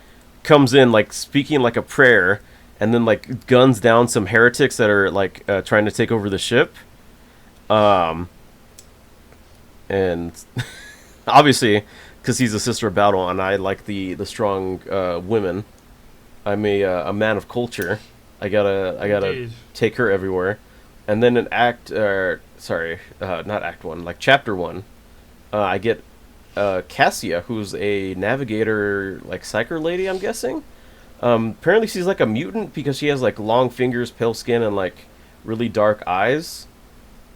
comes in like speaking like a prayer, and then like guns down some heretics that are like trying to take over the ship. Um, and obviously, because he's a sister of battle, and I like the strong women. I'm a man of culture. I gotta Indeed. take her everywhere. And then in not Act 1, like Chapter 1, I get Cassia, who's a navigator, like psyker lady, I'm guessing. Apparently she's like a mutant because she has like long fingers, pale skin, and like really dark eyes.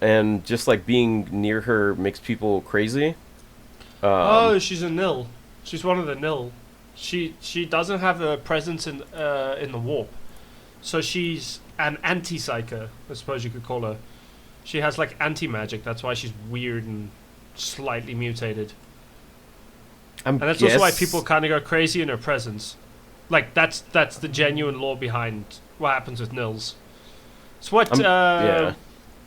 And just like being near her makes people crazy. Oh, she's a nil. She's one of the nil. She doesn't have a presence in the warp, so she's an anti-psyker, I suppose you could call her. She has like anti-magic. That's why she's weird and slightly mutated. And that's also why people kind of go crazy in her presence. Like that's the genuine lore behind what happens with nils. So what? Yeah.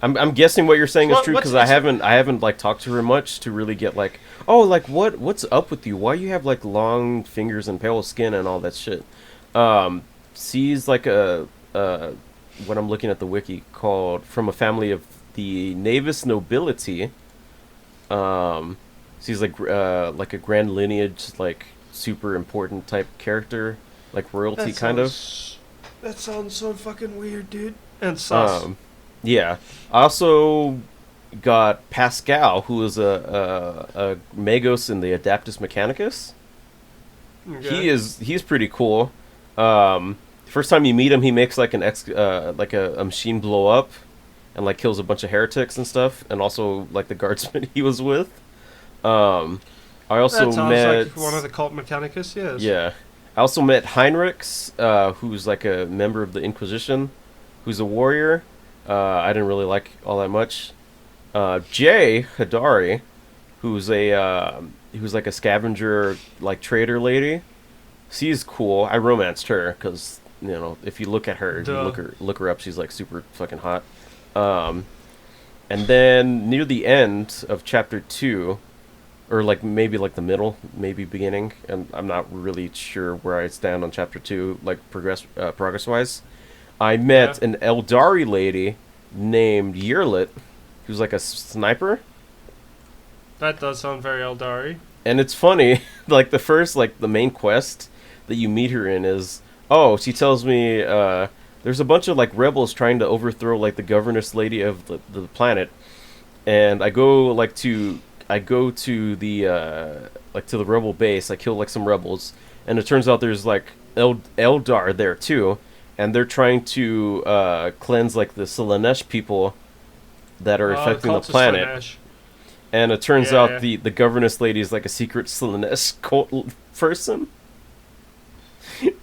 I'm guessing what you're saying is What- true what's- because I haven't like talked to her much to really get like, oh, like what's up with you? Why you have like long fingers and pale skin and all that shit? She's like a when I'm looking at the wiki, called from a family of the Navis nobility. She's like a grand lineage, like super important type character, like royalty kind of. That sounds so fucking weird, dude. And sus. Yeah. I also got Pascal, who is a Magos in the Adaptus Mechanicus. Okay. He's pretty cool. First time you meet him, he makes like a machine blow up, and like kills a bunch of heretics and stuff, and also like the guardsmen he was with. I also That sounds met like one of the cult mechanicus. Yes. yeah. I also met Heinrichs, who's like a member of the Inquisition, who's a warrior. I didn't really like all that much. Jay Hidari, who's like a scavenger, like trader lady. She's cool. I romanced her because if you look at her, if you Duh. look her up, she's like super fucking hot. And then near the end of chapter 2, or like maybe like the middle, maybe beginning, and I'm not really sure where I stand on chapter 2, like progress wise. I met Yeah. an Eldari lady named Yearlit, who's like a sniper. That does sound very Eldari. And it's funny, like the main quest that you meet her in is, oh, she tells me, there's a bunch of like rebels trying to overthrow like the governess lady of the planet, and I go to the like to the rebel base. I kill like some rebels, and it turns out there's like Eldar there too, and they're trying to cleanse like the Slanesh people that are affecting the Cult of planet. Slaanesh. And it turns Yeah, out yeah. the governess lady is like a secret Slanesh cult person.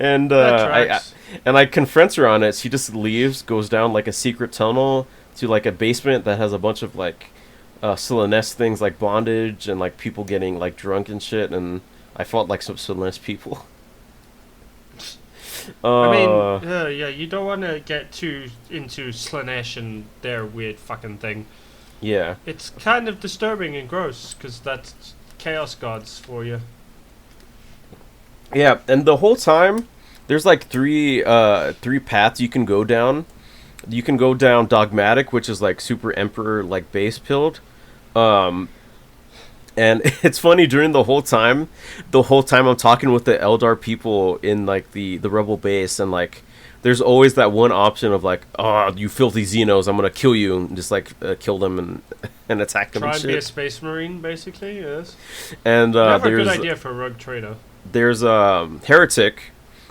And That I tracks. and I confront her on it. She just leaves, goes down like a secret tunnel to like a basement that has a bunch of like Slanesh things like bondage and like people getting like drunk and shit. And I fought like some Slanesh people. I mean, Uh, yeah, you don't want to get too into Slanesh and their weird fucking thing. yeah. It's kind of disturbing and gross because that's chaos gods for you. Yeah, and the whole time there's like three paths you can go down. You can go down dogmatic, which is like super emperor like base pilled. Um and it's funny during the whole time I'm talking with the Eldar people in like the rebel base, and like there's always that one option of like, oh, you filthy Xenos, I'm gonna kill you, and just like kill them and and attack them Try and and be a shit. space marine, basically. Yes. And You have a good there's idea for a rogue trader. there's heretic,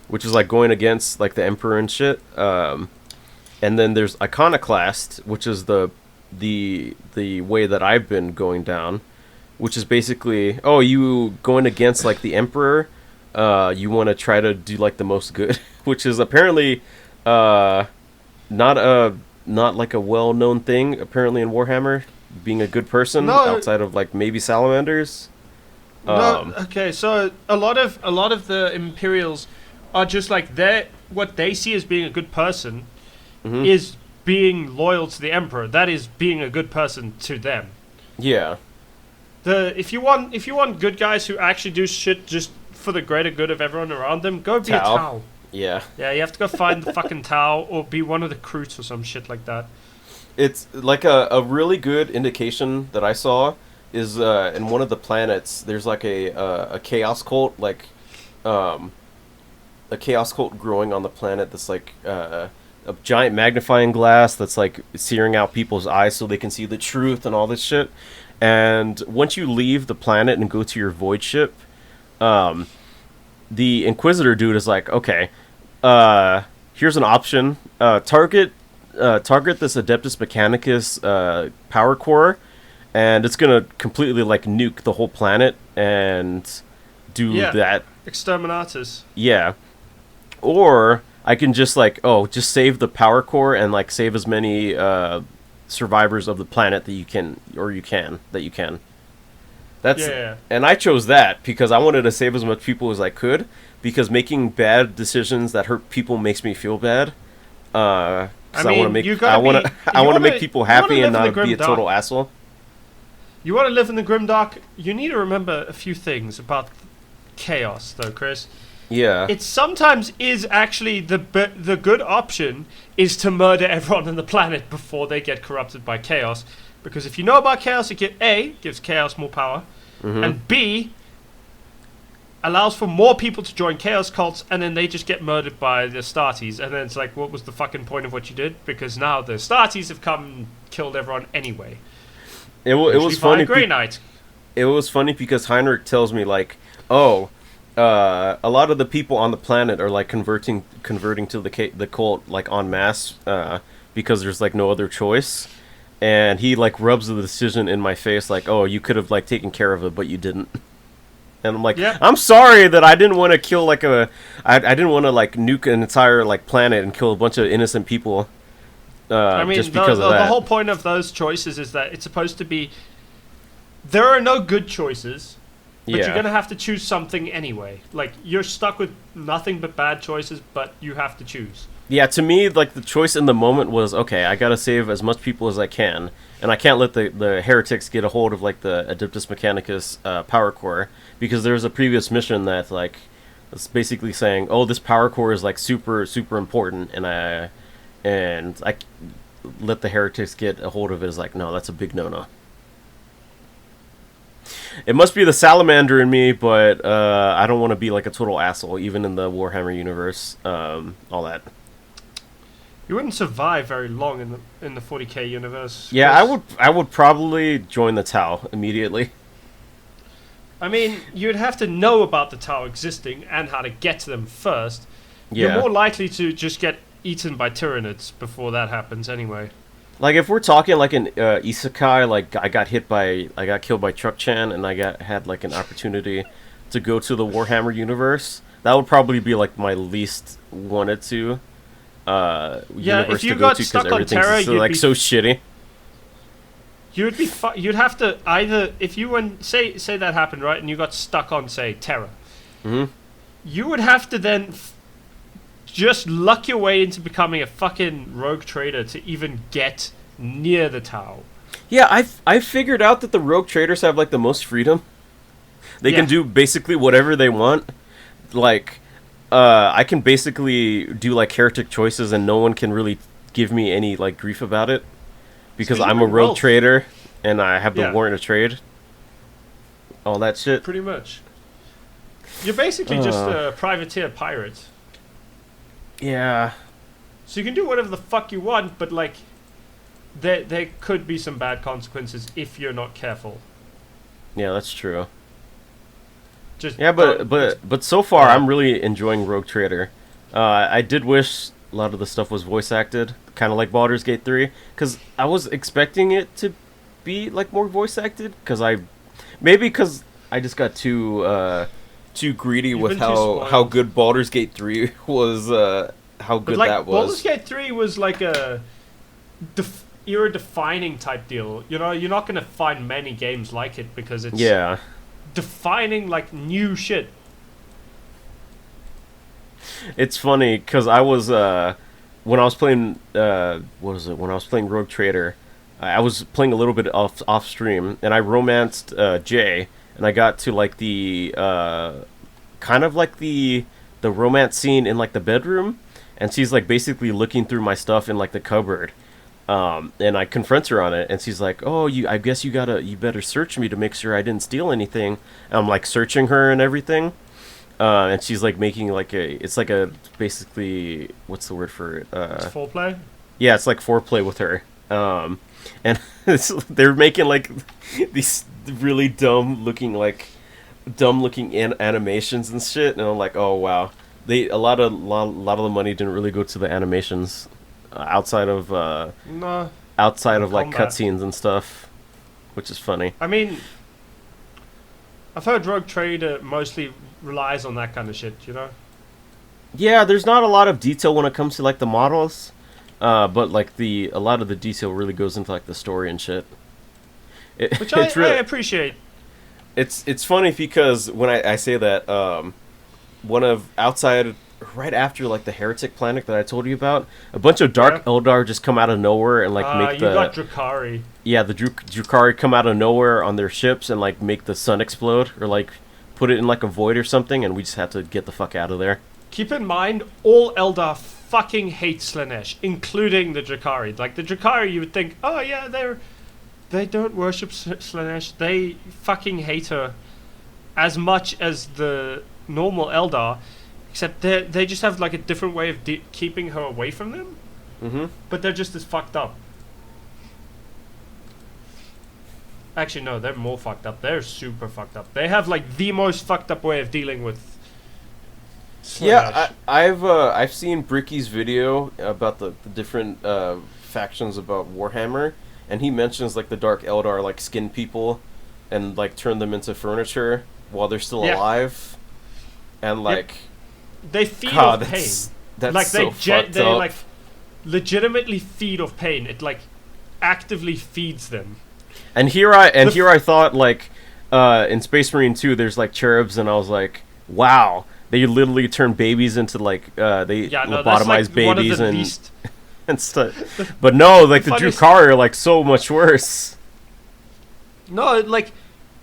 which is like going against like the emperor and shit. And then there's iconoclast, which is the way that I've been going down, which is basically, oh, you going against like the emperor, you want to try to do like the most good, which is apparently not like a well-known thing apparently in Warhammer, being a good person No. outside of like maybe salamanders. No, okay, so a lot of the Imperials are just like what they see as being a good person Mhm. is being loyal to the Emperor. That is being a good person to them. Yeah. If you want good guys who actually do shit just for the greater good of everyone around them, go be a Tau. Tau. Yeah. Yeah, you have to go find the fucking Tau or be one of the Croots or some shit like that. It's like a really good indication that I saw is in one of the planets. There's like a chaos cult, like a chaos cult growing on the planet. That's like a giant magnifying glass that's like searing out people's eyes so they can see the truth and all this shit. And once you leave the planet and go to your void ship, the Inquisitor dude is like, okay, here's an option. Target this Adeptus Mechanicus power core, and it's gonna completely like nuke the whole planet and do Yeah. that. Exterminatus. Yeah. Or I can just like, just save the power core and like save as many survivors of the planet that you can. That's Yeah. And I chose that because I wanted to save as much people as I could, because making bad decisions that hurt people makes me feel bad. 'Cause I mean, want to make you gotta I want be- to I you want to wanna- make people you wanna happy and live in the not be a grim total dark. asshole. You want to live in the Grimdark, you need to remember a few things about chaos, though, Chris. Yeah. It sometimes is actually the good option is to murder everyone on the planet before they get corrupted by chaos, because if you know about chaos, it gives chaos more power, Mhm. and B allows for more people to join chaos cults, and then they just get murdered by the Astartes, and then it's like, what was the fucking point of what you did? Because now the Astartes have come and killed everyone anyway. It was Usually by funny. Grey Knight. It was funny because Heinrich tells me like, a lot of the people on the planet are like converting to the cult like en masse, because there's like no other choice, and he like rubs the decision in my face like, oh, you could have like taken care of it, but you didn't. And I'm like, Yeah. I'm sorry that I didn't want to kill like I didn't want to like nuke an entire like planet and kill a bunch of innocent people. I mean, just because of the that. whole point of those choices is that it's supposed to be. There are no good choices, but Yeah. you're gonna have to choose something anyway. Like you're stuck with nothing but bad choices, but you have to choose. Yeah, to me, like, the choice in the moment was, okay, I gotta save as much people as I can, and I can't let the heretics get a hold of, like, the Adeptus Mechanicus power core, because there's a previous mission that, like, it's basically saying, oh, this power core is, like, super, super important, and I let the heretics get a hold of it is like, no, that's a big no-no. It must be the salamander in me, but I don't want to be, like, a total asshole, even in the Warhammer universe, all that. You wouldn't survive very long in the 40k universe. Yeah, 'cause, I would probably join the Tau immediately. I mean, you'd have to know about the Tau existing and how to get to them first. Yeah. You're more likely to just get eaten by Tyranids before that happens anyway. Like if we're talking like an isekai, like I got killed by Truck Chan, and had like an opportunity to go to the Warhammer universe. That would probably be like my least wanted to universe if you to go got to stuck because on everything's Terra, so, you'd like be so shitty. You'd have to either, if you went, say that happened, right, and you got stuck on, say, Terra, you would have to then just luck your way into becoming a fucking rogue trader to even get near the Tau. Yeah, I figured out that the rogue traders have like the most freedom. They can do basically whatever they want. Like, I can basically do like heretic choices, and no one can really give me any like grief about it because I'm a rogue trader and I have the warrant of trade. All that shit. Pretty much. You're basically just a privateer pirate. Yeah. So you can do whatever the fuck you want, but like, there could be some bad consequences if you're not careful. Yeah, that's true. Just but so far I'm really enjoying Rogue Trader. I did wish a lot of the stuff was voice acted, kind of like Baldur's Gate 3, because I was expecting it to be like more voice acted, because I just got too greedy with how good Baldur's Gate 3 was. How good that was. Baldur's Gate 3 was like a era-defining type deal. You know, you're not going to find many games like it because it's defining like new shit. It's funny because I was when I was playing when I was playing Rogue Trader, I was playing a little bit off stream, and I romanced Jay, and I got to like the kind of like the romance scene in like the bedroom, and she's like basically looking through my stuff in like the cupboard. And I confront her on it, and she's like, "Oh, I guess you better search me to make sure I didn't steal anything." And I'm like searching her and everything, and she's like making like basically, what's the word for it? It's foreplay. Yeah, it's like foreplay with her. And they're making like these really dumb looking animations and shit, and I'm like, oh wow, a lot of the money didn't really go to the animations. Outside of like cutscenes and stuff, which is funny. I mean, I've heard Rogue Trader mostly relies on that kind of shit, you know? Yeah, there's not a lot of detail when it comes to like the models, but like a lot of the detail really goes into like the story and shit. Which I appreciate. It's funny because when I say that, right after like the heretic planet that I told you about, a bunch of Dark Eldar just come out of nowhere and like make you got Drukhari. Yeah, the Drukhari come out of nowhere on their ships and like make the sun explode or like put it in like a void or something, and we just have to get the fuck out of there. Keep in mind, all Eldar fucking hate Slanesh, including the Drukhari. Like the Drukhari, you would think, oh yeah, they don't worship Slanesh. They fucking hate her as much as the normal Eldar. Except they just have like a different way of keeping her away from them. Mm-hmm. But they're just as fucked up. Actually, no, they're more fucked up. They're super fucked up. They have like the most fucked up way of dealing with Slanesh. Yeah, I've seen Bricky's video about the different factions about Warhammer, and he mentions like the Dark Eldar like skin people and like turn them into furniture while they're still alive. And like they feed off pain. That's like so they like legitimately feed off pain. It like actively feeds them. And here I thought like in Space Marine 2 there's like cherubs, and I was like, wow, they literally turn babies into like lobotomize like babies and stuff. But no, like the Drukhari are like so much worse. No, like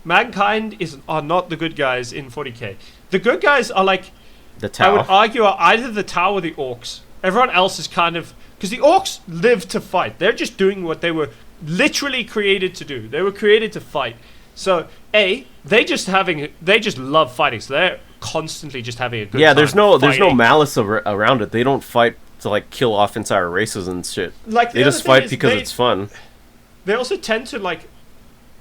mankind are not the good guys in 40k. The good guys are like the Tau. I would argue are either the Tau or the Orcs. Everyone else is kind of, because the Orcs live to fight. They're just doing what they were literally created to do. They were created to fight. So they just love fighting. So they're constantly just having a good time. Yeah, there's no malice around it. They don't fight to like kill off entire races and shit. Like They just fight because it's fun. They also tend to like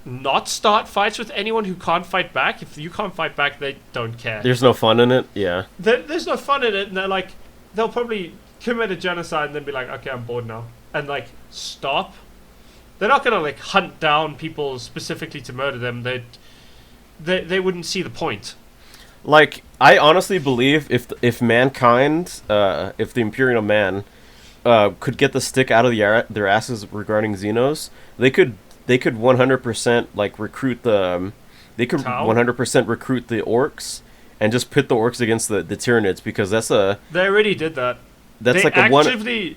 not start fights with anyone who can't fight back. If you can't fight back, they don't care. There's no fun in it. Yeah. There's no fun in it, and they'll probably commit a genocide and then be like, okay, I'm bored now, and like stop. They're not gonna like hunt down people specifically to murder them. They wouldn't see the point. Like, I honestly believe if mankind, if the Imperial Man, could get the stick out of their asses regarding Xenos, they could 100% like recruit they could Tau? 100% recruit the orcs and just pit the orcs against the Tyranids, because They already did that. That's they like a actively, one.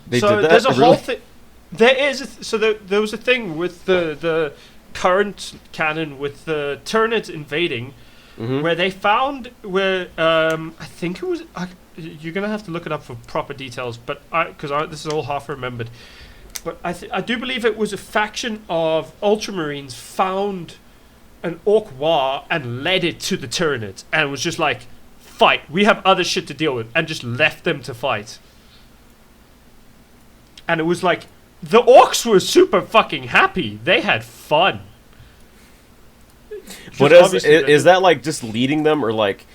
They so did that. there's a Really? whole thing. There was a thing with the current canon with the Tyranids invading, where they found I think it was. You're gonna have to look it up for proper details, but this is all half remembered. But I do believe it was a faction of Ultramarines found an Orc war and led it to the Tyranids, and was just like, fight, we have other shit to deal with, and just left them to fight. And it was like, the Orcs were super fucking happy. They had fun. But is that like just leading them, or like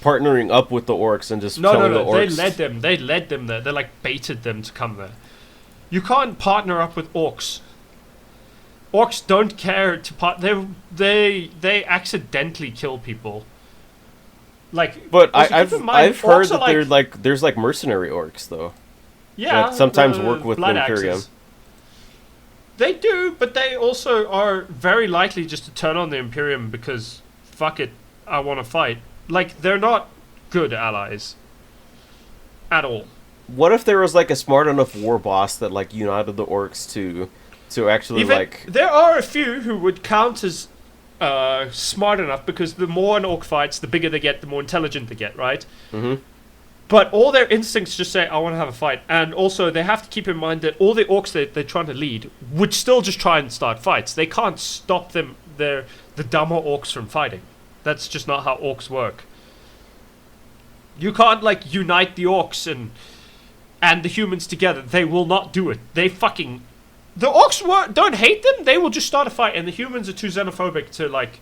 partnering up with the orcs and just telling the orcs? They led them there. They like baited them to come there. You can't partner up with orcs. Orcs don't care to they accidentally kill people. Like, but also, I've keep in mind, heard orcs that are there's like mercenary orcs though. yeah, that sometimes the work with the blood Imperium. axes. They do, but they also are very likely just to turn on the Imperium because fuck it, I want to fight. Like, they're not good allies at all. What if there was like a smart enough war boss that like united the orcs to actually like? There are a few who would count as smart enough, because the more an orc fights, the bigger they get, the more intelligent they get, right? Mm-hmm. But all their instincts just say, I want to have a fight. And also, they have to keep in mind that all the orcs they're trying to lead would still just try and start fights. They can't stop them, the dumber orcs, from fighting. That's just not how orcs work. You can't, like, unite the orcs and the humans together. They will not do it. The orcs don't hate them. They will just start a fight. And the humans are too xenophobic to, like,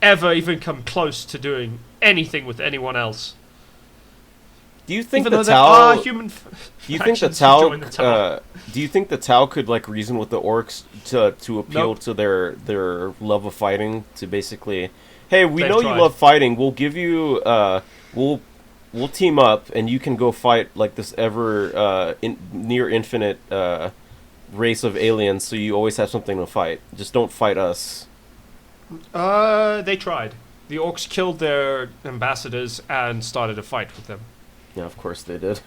ever even come close to doing anything with anyone else. Do you think Even the though Tau? there are human Do you think the factions who join Tau? Do you think the Tau could like reason with the orcs to appeal Nope. to their love of fighting? To basically, hey, we They've know tried. you love fighting. We'll give you we'll team up and you can go fight like this near infinite race of aliens. So you always have something to fight. Just don't fight us. They tried. The orcs killed their ambassadors and started a fight with them. Yeah, of course they did.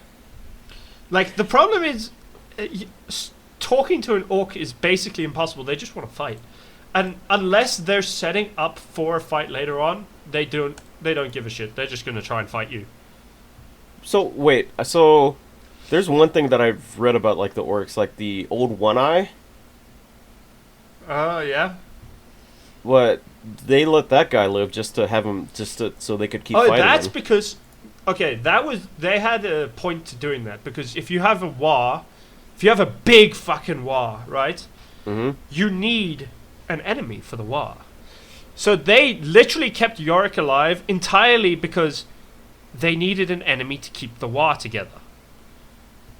Like, the problem is, talking to an orc is basically impossible. They just want to fight, and unless they're setting up for a fight later on, they don't give a shit. They're just gonna try and fight you. So wait, there's one thing that I've read about like the orcs, like the old One Eye. Yeah. What, they let that guy live just to have him so they could keep fighting That's him. because, okay, they had a point to doing that, because if you have a war, if you have a big fucking war, right? Mm-hmm. You need an enemy for the war. So they literally kept Yorick alive entirely because they needed an enemy to keep the war together.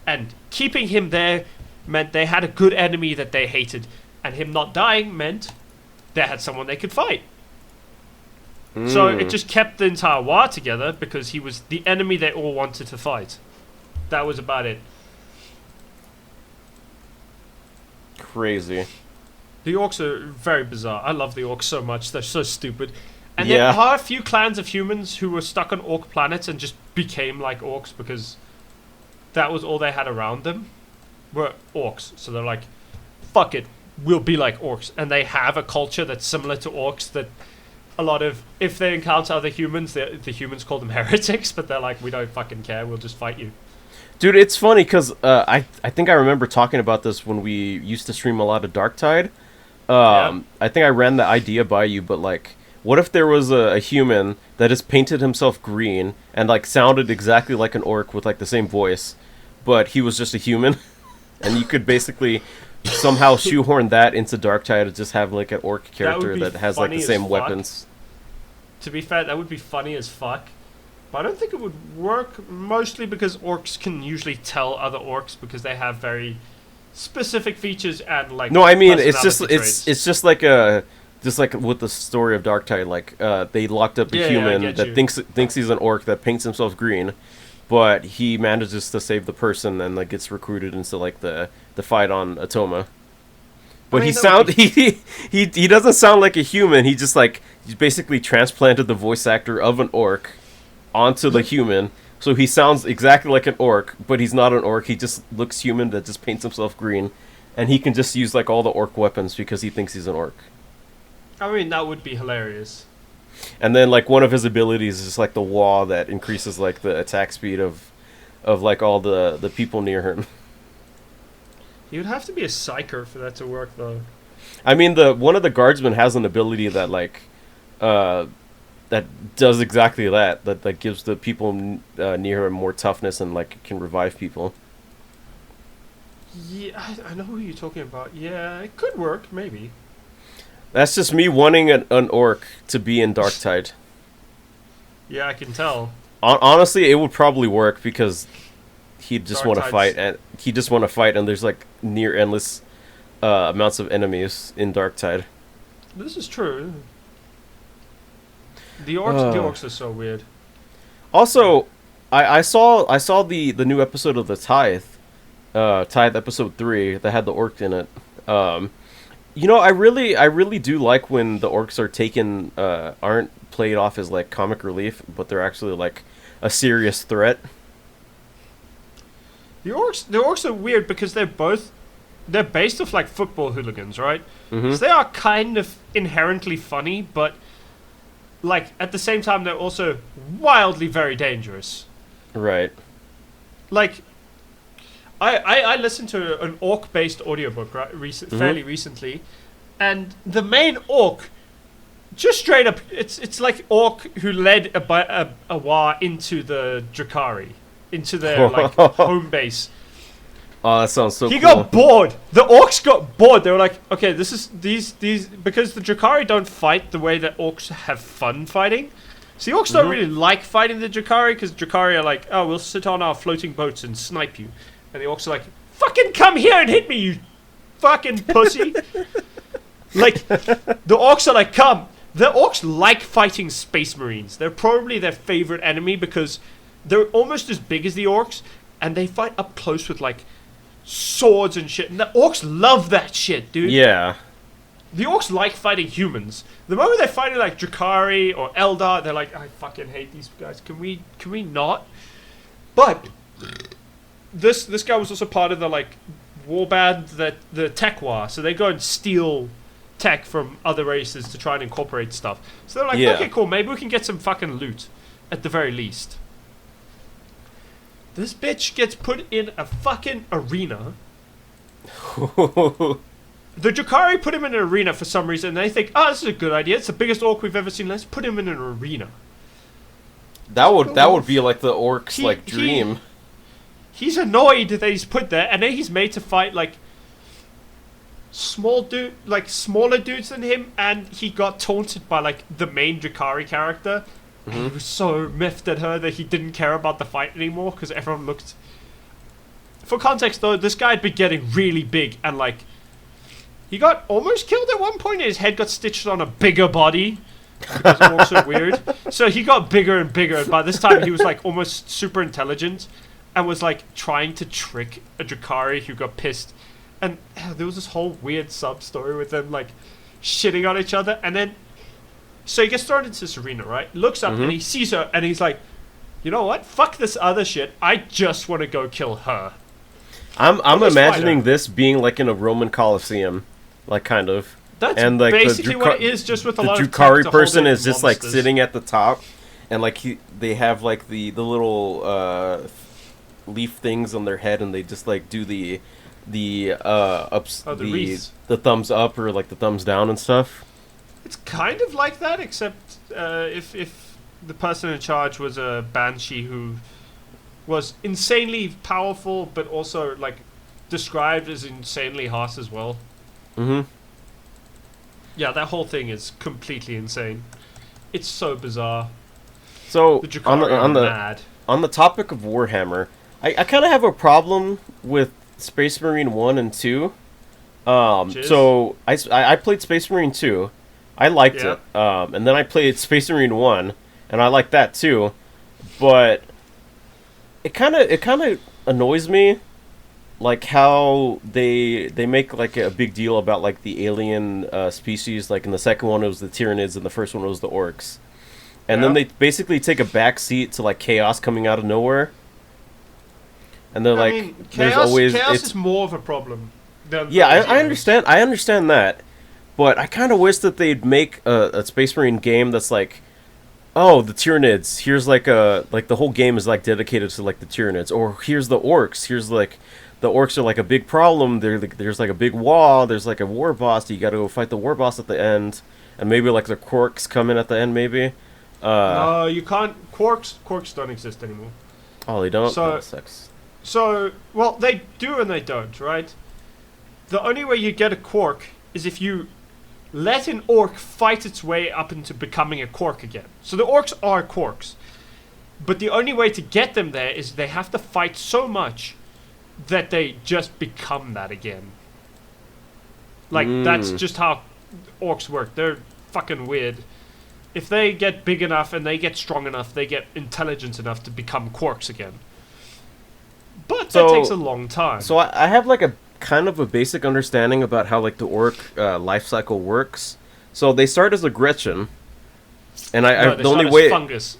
And keeping him there meant they had a good enemy that they hated, and him not dying meant they had someone they could fight. So it just kept the entire war together because he was the enemy they all wanted to fight. That was about it. Crazy. The orcs are very bizarre. I love the orcs so much. They're so stupid. And Yeah. there are a few clans of humans who were stuck on orc planets and just became like orcs because that was all they had around them were orcs. So they're like, fuck it, we'll be like orcs. And they have a culture that's similar to orcs, that a lot of, if they encounter other humans, the humans call them heretics, but they're like, we don't fucking care, we'll just fight you. Dude, it's funny because I think I remember talking about this when we used to stream a lot of Darktide. Yeah. I think I ran the idea by you, but like, what if there was a human that just painted himself green and like sounded exactly like an orc with like the same voice, but he was just a human, and you could basically somehow shoehorn that into Darktide to just have like an orc character that has like the same weapons. To be fair, that would be funny as fuck. But I don't think it would work, mostly because orcs can usually tell other orcs because they have very specific features and like. No, I mean it's just traits. it's just like with the story of Darktide, like they locked up a human that thinks he's an orc that paints himself green, but he manages to save the person and like gets recruited into like the fight on Atoma. But he doesn't sound like a human. He just like he's basically transplanted the voice actor of an orc onto the human. So he sounds exactly like an orc, but he's not an orc. He just looks human that just paints himself green, and he can just use like all the orc weapons because he thinks he's an orc. I mean, that would be hilarious. And then like one of his abilities is just like the wall that increases like the attack speed of like all the people near him. He would have to be a psyker for that to work, though. I mean, one of the guardsmen has an ability that like that does exactly that. That gives the people near him more toughness and like can revive people. Yeah, I know who you're talking about. Yeah, it could work, maybe. That's just me wanting an orc to be in Darktide. Yeah, I can tell. Honestly, it would probably work because he'd just want to fight, and there's like near endless amounts of enemies in Darktide. This is true. The orcs are so weird. Also, I saw the new episode of the Tithe episode 3 that had the orc in it. You know, I really do like when the orcs are taken aren't played off as like comic relief, but they're actually like a serious threat. The orcs are weird because they're based off like football hooligans, right? Mm-hmm. So they are kind of inherently funny, but like at the same time they're also wildly very dangerous. Right. Like I listened to an orc-based audiobook fairly recently, and the main orc, just straight up, it's like orc who led a war into the Drakari, into their like home base. Oh, that sounds so cool. He got bored. The orcs got bored. They were like, okay, this is these because the Drakari don't fight the way that orcs have fun fighting. So the orcs don't really like fighting the Drakari because Drakari are like, oh, we'll sit on our floating boats and snipe you. And the orcs are like, fucking come here and hit me, you fucking pussy. Like, the orcs are like, come. The orcs like fighting space marines. They're probably their favorite enemy because they're almost as big as the orcs, and they fight up close with, like, swords and shit. And the orcs love that shit, dude. Yeah. The orcs like fighting humans. The moment they're fighting, like, Drakari or Eldar, they're like, I fucking hate these guys. Can we not? But this guy was also part of the like warband, the tech war, so they go and steal tech from other races to try and incorporate stuff. So they're like, okay, cool, maybe we can get some fucking loot at the very least. This bitch gets put in a fucking arena. The Drakari put him in an arena for some reason, and they think, oh, this is a good idea, it's the biggest orc we've ever seen, let's put him in an arena. That would be like the orc's like dream. He's annoyed that he's put there, and then he's made to fight like smaller dudes than him, and he got taunted by like the main Drakari character. And he was so miffed at her that he didn't care about the fight anymore because everyone looked. For context, though, this guy had been getting really big, and like he got almost killed at one point. His head got stitched on a bigger body. Because orcs are weird. So he got bigger and bigger, and by this time he was like almost super intelligent. And was like trying to trick a Drakari who got pissed, and there was this whole weird sub story with them like shitting on each other. And then, so he gets thrown into this arena, right? Looks up and he sees her, and he's like, "You know what? Fuck this other shit. I just want to go kill her." I'm imagining this being like in a Roman Colosseum, like kind of. That's and like basically what it is, just with a lot of the Drakari person is just like sitting at the top, and like they have like the little leaf things on their head, and they just like do the ups the thumbs up or like the thumbs down and stuff. It's kind of like that, except if the person in charge was a banshee who was insanely powerful, but also like described as insanely hot as well. Mm-hmm. Yeah, that whole thing is completely insane. It's so bizarre. So The Drukhari are mad. on the topic of Warhammer, I kind of have a problem with Space Marine 1 and 2. So I played Space Marine 2. I liked Yeah. it. And then I played Space Marine 1, and I liked that too. But it kind of annoys me, like how they make like a big deal about like the alien species. Like in the second one it was the Tyranids, and the first one was the Orcs. And then Yeah. they basically take a back seat to like chaos coming out of nowhere. And they're like, I mean, there's chaos, always chaos it's is more of a problem than yeah, those I aliens. understand. I understand that, but I kind of wish that they'd make a Space Marine game that's like, oh, the Tyranids. Here's like the whole game is like dedicated to like the Tyranids, or here's the Orcs. Here's like the Orcs are like a big problem. There's like a big wall. There's like a war boss. You got to go fight the war boss at the end, and maybe like the Quarks come in at the end. Maybe. No, you can't. Quarks don't exist anymore. Oh, they don't. So- That sucks. So, well, they do and they don't, right? The only way you get a quark is if you let an orc fight its way up into becoming a quark again. So the orcs are quarks. But the only way to get them there is they have to fight so much that they just become that again. Like, that's just how orcs work. They're fucking weird. If they get big enough and they get strong enough, they get intelligent enough to become quarks again. But So- that takes a long time. So I have like a kind of a basic understanding about how like the orc life cycle works. So they start as a Gretchen, and No, they the only start way as fungus.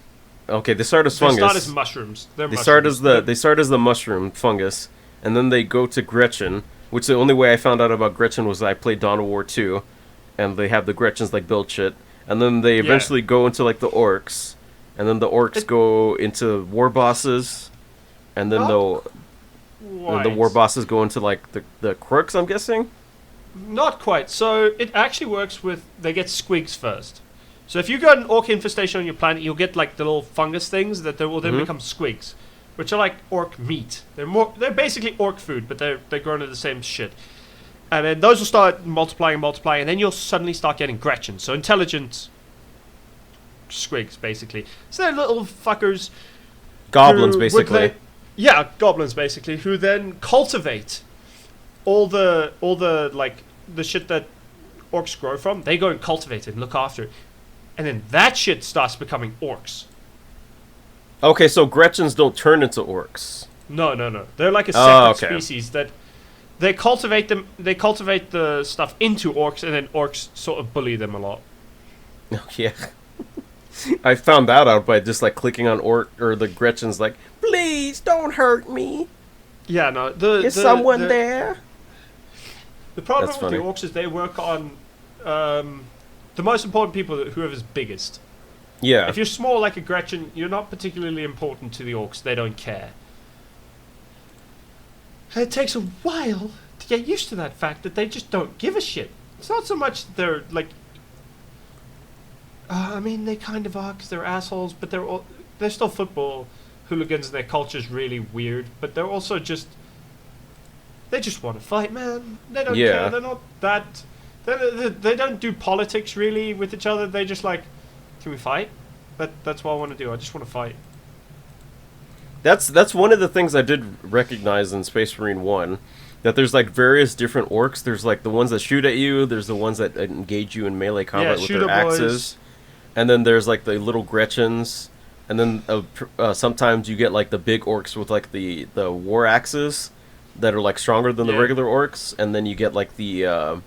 okay they start as They fungus. start as mushrooms. They're They mushrooms. start as the mushroom fungus, and then they go to Gretchen. Which the only way I found out about Gretchen was I played Dawn of War 2, and they have the Gretchens like build shit, and then they eventually go into like the orcs, and then the orcs go into war bosses, and then Quite. the war bosses go into like the quirks, I'm guessing. Not quite. So it actually works with they get squigs first. So if you got an orc infestation on your planet, you'll get like the little fungus things that they will then become squigs, which are like orc meat. They're basically orc food, but they're grown into the same shit. And then those will start multiplying, and then you'll suddenly start getting Gretchen. So intelligent squigs, basically. So they're little fuckers. Goblins, who would basically. Yeah, goblins basically, who then cultivate all the like the shit that orcs grow from. They go and cultivate it and look after it, and then that shit starts becoming orcs. Okay, so Gretchens don't turn into orcs. No, they're like a separate okay. species that they cultivate them. They cultivate the stuff into orcs, and then orcs sort of bully them a lot. Yeah. I found that out by just like clicking on orc or the Gretchen's like, please don't hurt me. Yeah, no. Is someone there? The problem That's with funny. the orcs is they work on the most important people, whoever's biggest. Yeah. If you're small like a Gretchen, you're not particularly important to the orcs. They don't care. And it takes a while to get used to that fact that they just don't give a shit. It's not so much they're like. I mean, they kind of are because they're assholes, but they're still football hooligans, and their culture's really weird. But they're also just. They just want to fight, man. They don't Yeah. care. They're not that. They don't do politics really with each other. They just like, can we fight? That's what I want to do. I just want to fight. That's one of the things I did recognize in Space Marine 1. That there's like various different orcs. There's like the ones that shoot at you. There's the ones that engage you in melee combat with shooter their boys. axes. And then there's like the little Gretchens. And then sometimes you get like the big orcs with like the war axes that are like stronger than the Yeah. regular orcs. And then you get like the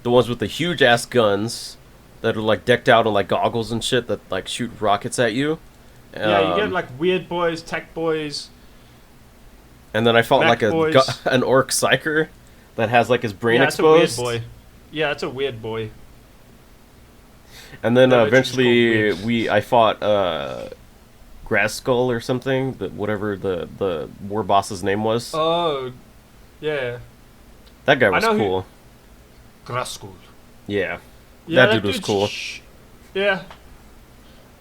ones with the huge ass guns that are like decked out in like goggles and shit that like shoot rockets at you. Yeah, you get like weird boys, tech boys. And then I fought Mech like boys. an orc psyker that has like his brain Yeah, exposed. it's a weird boy. Yeah, it's a weird boy. And then No, it's just eventually called I fought Grass Skull or something, whatever the war boss's name was. Oh, yeah. That guy I was know who- cool. Graskul. Yeah. Yeah, That dude was dude's cool. Yeah.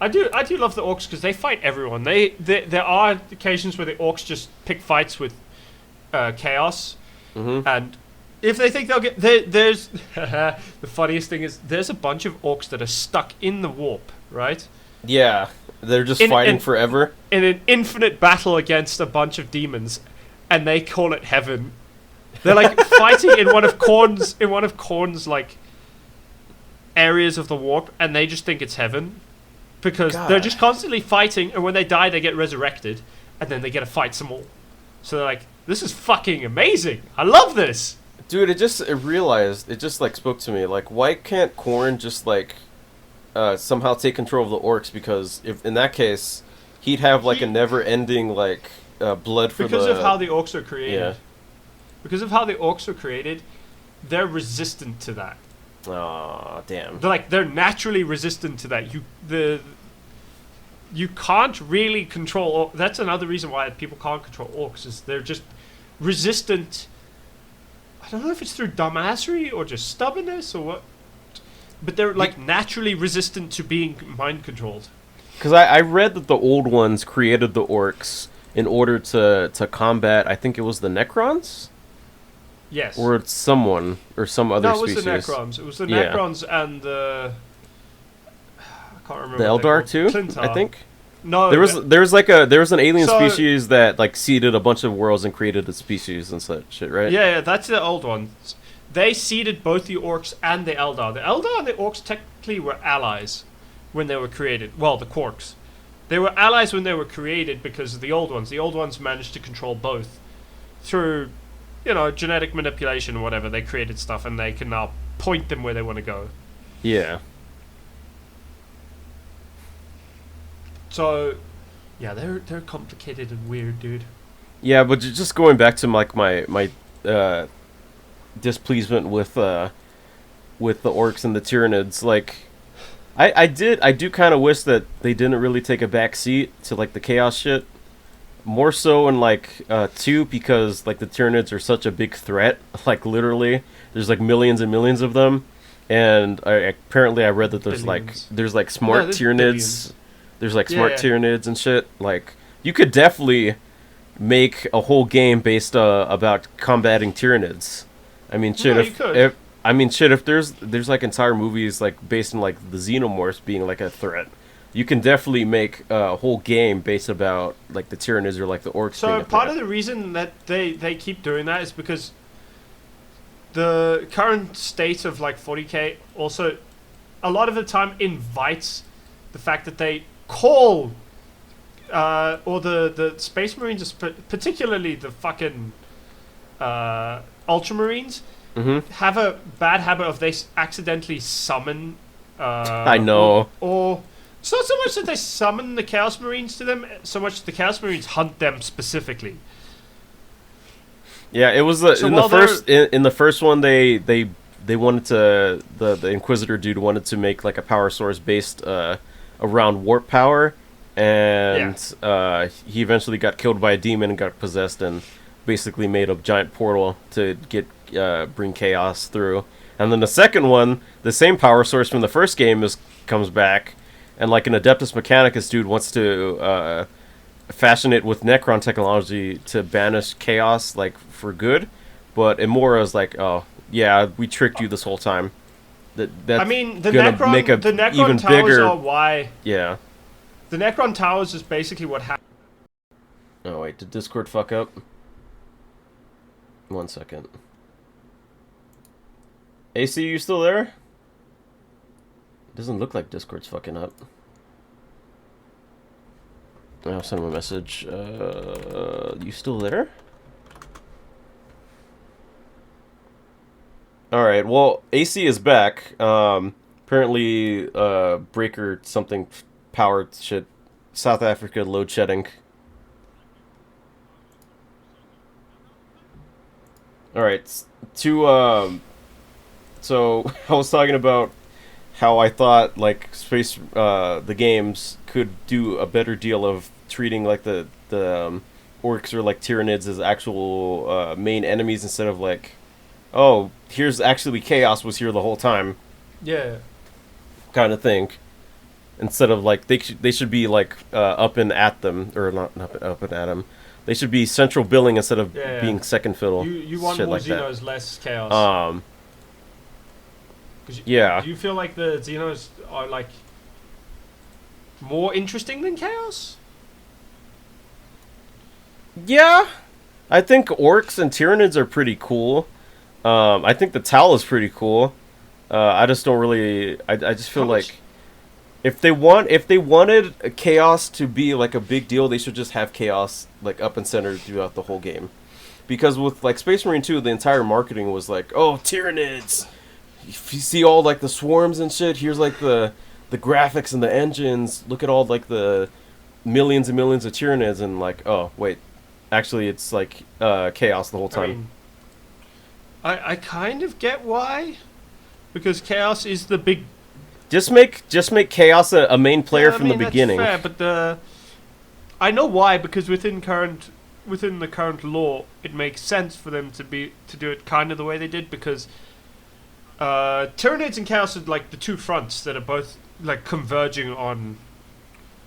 I do love the orcs because they fight everyone. There are occasions where the orcs just pick fights with chaos, and if they think they'll get there's the funniest thing is there's a bunch of orcs that are stuck in the warp, right? Yeah, they're just fighting forever in an infinite battle against a bunch of demons, and they call it heaven. They're like fighting in one of Korn's like areas of the warp, and they just think it's heaven because they're just constantly fighting, and when they die, they get resurrected, and then they get to fight some more. So they're like, "This is fucking amazing! I love this, dude." It just like spoke to me. Like, why can't Korn just like somehow take control of the orcs? Because if in that case, he'd have like a never-ending like blood for because of how the orcs are created. Yeah. Because of how the orcs are created, they're resistant to that. Oh, damn. They're naturally resistant to that. You can't really control. That's another reason why people can't control orcs is they're just resistant. I don't know if it's through dumbassery or just stubbornness or what, but they're like naturally resistant to being mind controlled. Because I read that the old ones created the orcs in order to combat. I think it was the Necrons. Yes. Or it's someone or some other species. No, it was the Necrons. It was the Necrons and the I can't remember. The Eldar too, Clintar. I think. No, there was an alien species that like seeded a bunch of worlds and created a species and such shit, right? Yeah, that's the old ones. They seeded both the orcs and the Eldar. The Eldar and the orcs technically were allies when they were created. Well, the Quarks. They were allies when they were created because of the old ones. The old ones managed to control both through, genetic manipulation or whatever. They created stuff and they can now point them where they want to go. Yeah. So, yeah, they're complicated and weird, dude. Yeah, but just going back to like my displeasement with the orcs and the Tyranids, like I do kind of wish that they didn't really take a back seat to like the chaos shit. More so in like 2 because like the Tyranids are such a big threat. Like literally, there's like millions and millions of them, and apparently I read that there's like smart Tyranids. Billions. There's like smart Tyranids and shit. Like you could definitely make a whole game based about combating Tyranids. I mean, shit. If there's like entire movies like based on like the Xenomorphs being like a threat. You can definitely make a whole game based about like the Tyranids or like the orcs. So part of the reason that they keep doing that is because the current state of like 40K also a lot of the time invites the fact that they call or the Space Marines, particularly the fucking Ultramarines, have a bad habit of they accidentally summon. I know. Or it's not so much that they summon the Chaos Marines to them, so much the Chaos Marines hunt them specifically. Yeah, it was in the first one they wanted to the Inquisitor dude wanted to make like a power source based around warp power, and he eventually got killed by a demon and got possessed and basically made a giant portal to bring chaos through. And then the second one, the same power source from the first game comes back. And like an Adeptus Mechanicus dude wants to fashion it with Necron technology to banish chaos, like for good. But Imora is like, oh yeah, we tricked you this whole time. That's I mean, the Necron even towers bigger, are why. Yeah. The Necron towers is basically what happened. Oh wait, did Discord fuck up? 1 second. AC, you still there? Doesn't look like Discord's fucking up. I'll send him a message. You still there? Alright, well, AC is back. Apparently, breaker something power shit. South Africa load shedding. Alright, so I was talking about how I thought like the games could do a better deal of treating like the orcs or like Tyranids as actual main enemies instead of like, oh, here's actually chaos was here the whole time. Yeah. Kind of thing. instead of like they should be like up and at them, or not up and at them. They should be central billing instead of being second fiddle. You want shit more like Xenos, that. less Chaos. Yeah. Do you feel like the Xenos are like more interesting than Chaos? Yeah, I think orcs and Tyranids are pretty cool. I think the Tal is pretty cool. I just don't really. I just feel like if they wanted Chaos to be like a big deal, they should just have Chaos like up and center throughout the whole game. Because with like Space Marine 2, the entire marketing was like, oh, Tyranids. If you see all like the swarms and shit, here's like the graphics and the engines. Look at all like the millions and millions of Tyranids, and like, oh wait, actually it's like Chaos the whole time. I mean, I kind of get why, because Chaos is the big. Just make Chaos a main player from the beginning. That's fair, but I know why, because within the current law, it makes sense for them to do it kind of the way they did, because Tyranids and Chaos are like the two fronts that are both like converging on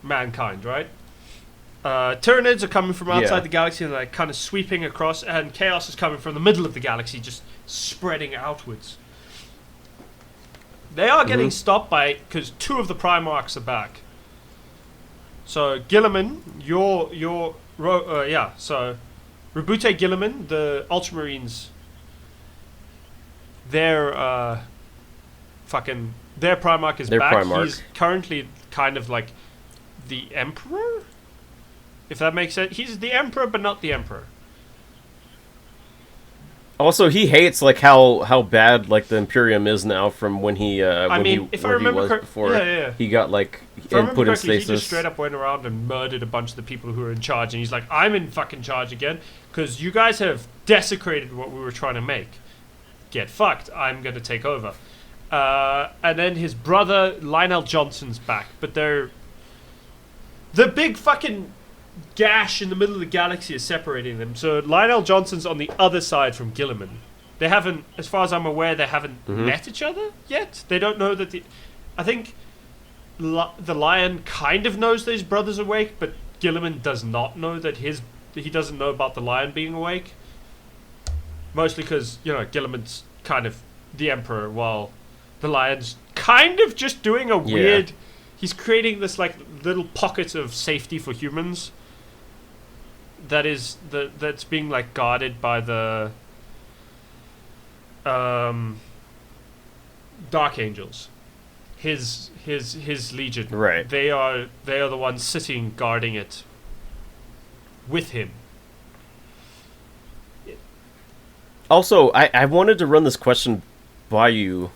mankind, right? Tyranids are coming from outside the galaxy and like kind of sweeping across, and Chaos is coming from the middle of the galaxy, just spreading outwards. They are getting stopped because two of the Primarchs are back. So Gilliman, so Rabute Gilliman, the Ultramarines, their Primarch is back. Primarch. He's currently kind of like the Emperor, if that makes sense. He's the Emperor, but not the Emperor. Also, he hates like how bad like the Imperium is now from when he if I remember before he got like put in stasis. He just straight up went around and murdered a bunch of the people who were in charge, and he's like, I'm in fucking charge again because you guys have desecrated what we were trying to make. Get fucked. I'm gonna take over. And then his brother Lionel Johnson's back, but the big fucking gash in the middle of the galaxy is separating them. So Lionel Johnson's on the other side from Gilliman. They haven't, as far as I'm aware, they haven't met each other yet. They don't know that I think the Lion kind of knows that his brother's awake, but Gilliman does not know that he doesn't know about the Lion being awake. Mostly because, Gilliman's kind of the Emperor, while the Lion's kind of just doing a weird. He's creating this like little pocket of safety for humans. That's being like guarded by the Dark Angels, his legion. Right. They are the ones sitting guarding it with him. Also, I wanted to run this question by you.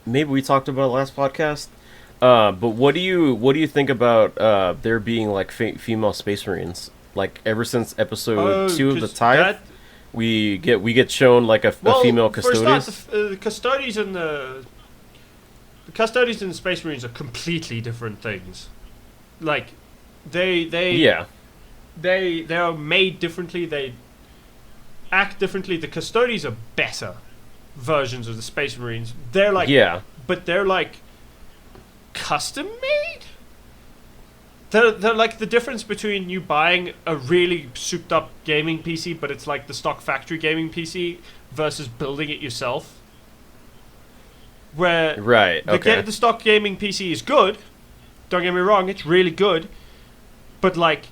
Maybe we talked about it last podcast. But what do you think about there being like female Space Marines? Like ever since episode 2 of the Tithe, we get shown like a female Custodes. For a start, the Custodes and the Custodes and the Space Marines are completely different things. Like they are made differently. They act differently. The Custodes are better versions of the Space Marines. They're like but they're like custom made. They're like the difference between you buying a really souped up gaming PC, but it's like the stock factory gaming PC, versus building it yourself. Where the stock gaming PC is good. Don't get me wrong, it's really good, but like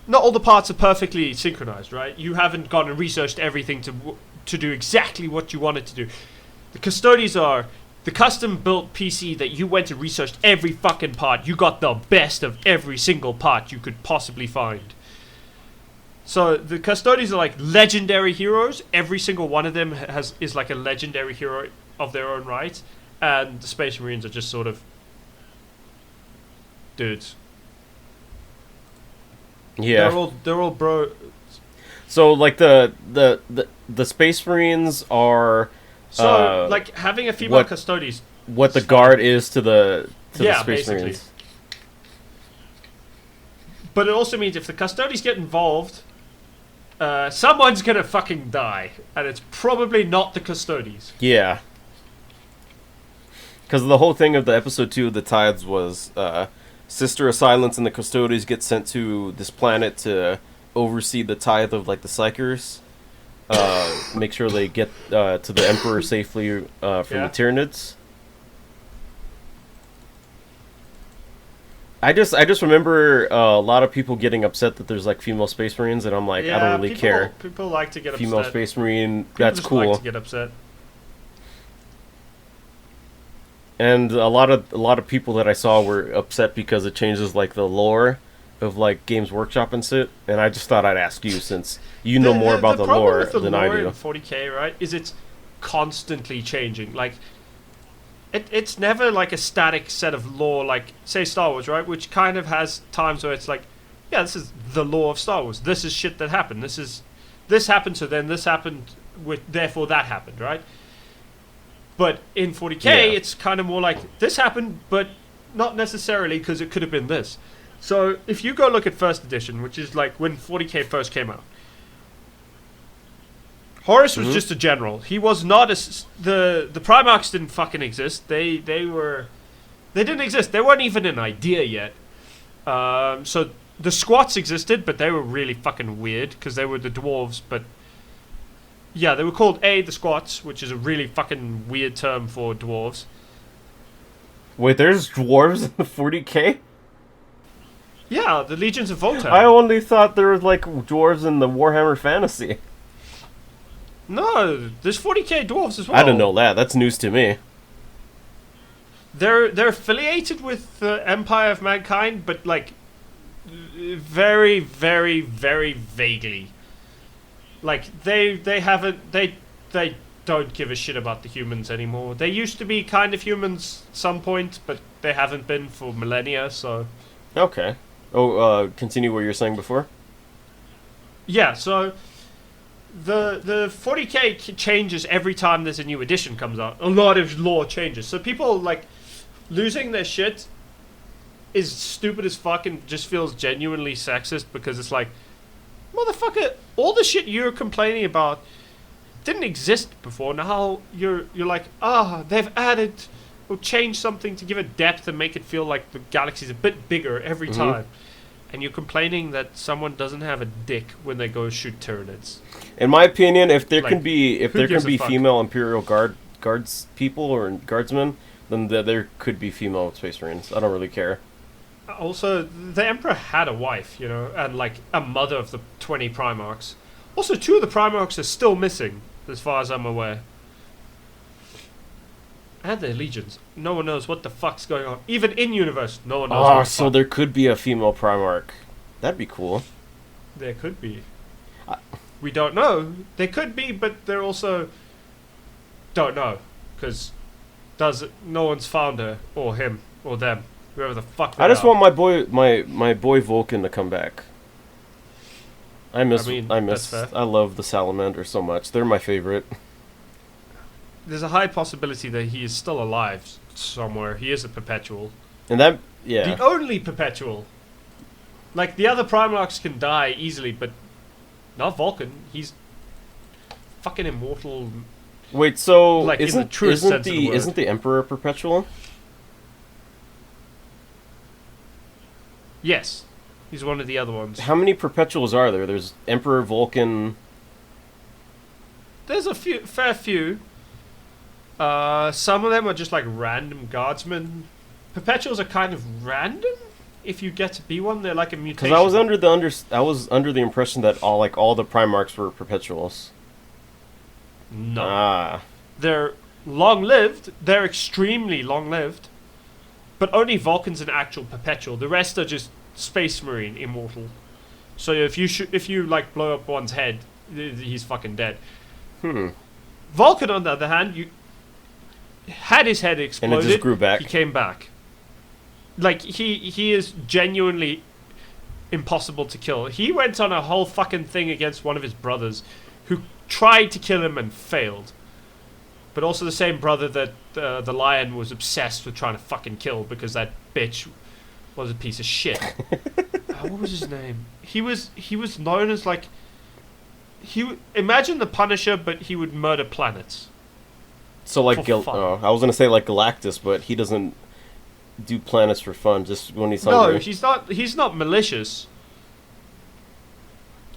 not all the parts are perfectly synchronized, right? You haven't gone and researched everything to do exactly what you wanted to do. The Custodes are the custom-built PC that you went and researched every fucking part. You got the best of every single part you could possibly find. So the Custodes are like legendary heroes. Every single one of them is like a legendary hero of their own right. And the Space Marines are just sort of dudes. Yeah. They're all bro. So like the Space Marines are like having a female Custodes. What the guard is to the Space basically. Marines. But it also means if the Custodes get involved, someone's gonna fucking die, and it's probably not the Custodes. Yeah. Because the whole thing of the episode 2 of the Tides was Sister of Silence and the Custodians get sent to this planet to oversee the tithe of like the Psychers. Make sure they get to the Emperor safely from the Tyranids. I just remember a lot of people getting upset that there's like female Space Marines, and I'm like, I don't really care. People like to get female upset. Space Marine, People that's just cool. like to get upset. And a lot of people that I saw were upset because it changes like the lore of like Games Workshop and shit. And I just thought I'd ask you, since you know more about the lore than I do. The problem with the lore in 40k, right, is it's constantly changing. Like, it's never like a static set of lore, like say Star Wars, right, which kind of has times where it's like, yeah, this is the lore of Star Wars. This is shit that happened. This happened, so then this happened, therefore that happened, right? But in 40k, it's kind of more like this happened, but not necessarily, because it could have been this. So if you go look at first edition, which is like when 40k first came out, Horus was just a general. He was not the Primarchs didn't fucking exist. They didn't exist. They weren't even an idea yet. So the Squats existed, but they were really fucking weird because they were the dwarves. But yeah, they were called the Squats, which is a really fucking weird term for dwarves. Wait, there's dwarves in the 40k? Yeah, the Legions of Votann. I only thought there was like dwarves in the Warhammer Fantasy. No, there's 40k dwarves as well. I didn't know that. That's news to me. They're affiliated with the Empire of Mankind, but like very, very, very vaguely. Like they don't give a shit about the humans anymore. They used to be kind of humans at some point, but they haven't been for millennia. So okay. Continue what you were saying before. Yeah. So. The 40k changes every time there's a new edition comes out. A lot of lore changes. So people, like, losing their shit is stupid as fuck and just feels genuinely sexist because it's like, motherfucker, all the shit you're complaining about didn't exist before. Now you're like, they've added or changed something to give it depth and make it feel like the galaxy's a bit bigger every time. And you're complaining that someone doesn't have a dick when they go shoot Tyranids. In my opinion, if there can be fuck? female Imperial guards people or guardsmen, then there could be female Space Marines. I don't really care. Also, the Emperor had a wife, you know, and like a mother of the 20 Primarchs. Also, 2 of the Primarchs are still missing, as far as I'm aware. And their legions. No one knows what the fuck's going on. Even in universe, no one knows. Oh, so there could be a female Primarch. That'd be cool. There could be. We don't know. There could be, but they're also don't know because no one's found her or him or them, whoever the fuck. I just want my boy Vulcan to come back. I miss. I love the Salamander so much. They're my favorite. There's a high possibility that he is still alive somewhere. He is a perpetual. And that, yeah. The only perpetual. Like, the other Primarchs can die easily, but not Vulcan. He's fucking immortal. Wait, so like, isn't the Emperor perpetual? Yes. He's one of the other ones. How many perpetuals are there? There's Emperor Vulcan. There's a fair few. Some of them are just like random guardsmen. Perpetuals are kind of random. If you get to be one, they're like a mutation. Because I was under the impression that all the Primarchs were perpetuals. No. They're long-lived. They're extremely long-lived. But only Vulcan's an actual perpetual. The rest are just Space Marine immortal. So if you like blow up one's head, he's fucking dead. Vulcan, on the other hand, you had his head exploded. And it just grew back. He came back. Like, he is genuinely impossible to kill. He went on a whole fucking thing against one of his brothers who tried to kill him and failed. But also the same brother that the lion was obsessed with trying to fucking kill because that bitch was a piece of shit. What was his name? He was known as like... Imagine the Punisher, but he would murder planets. So like, For fun. I was gonna say like Galactus, but he doesn't do planets for fun. Just when he's No, hungry. he's not malicious.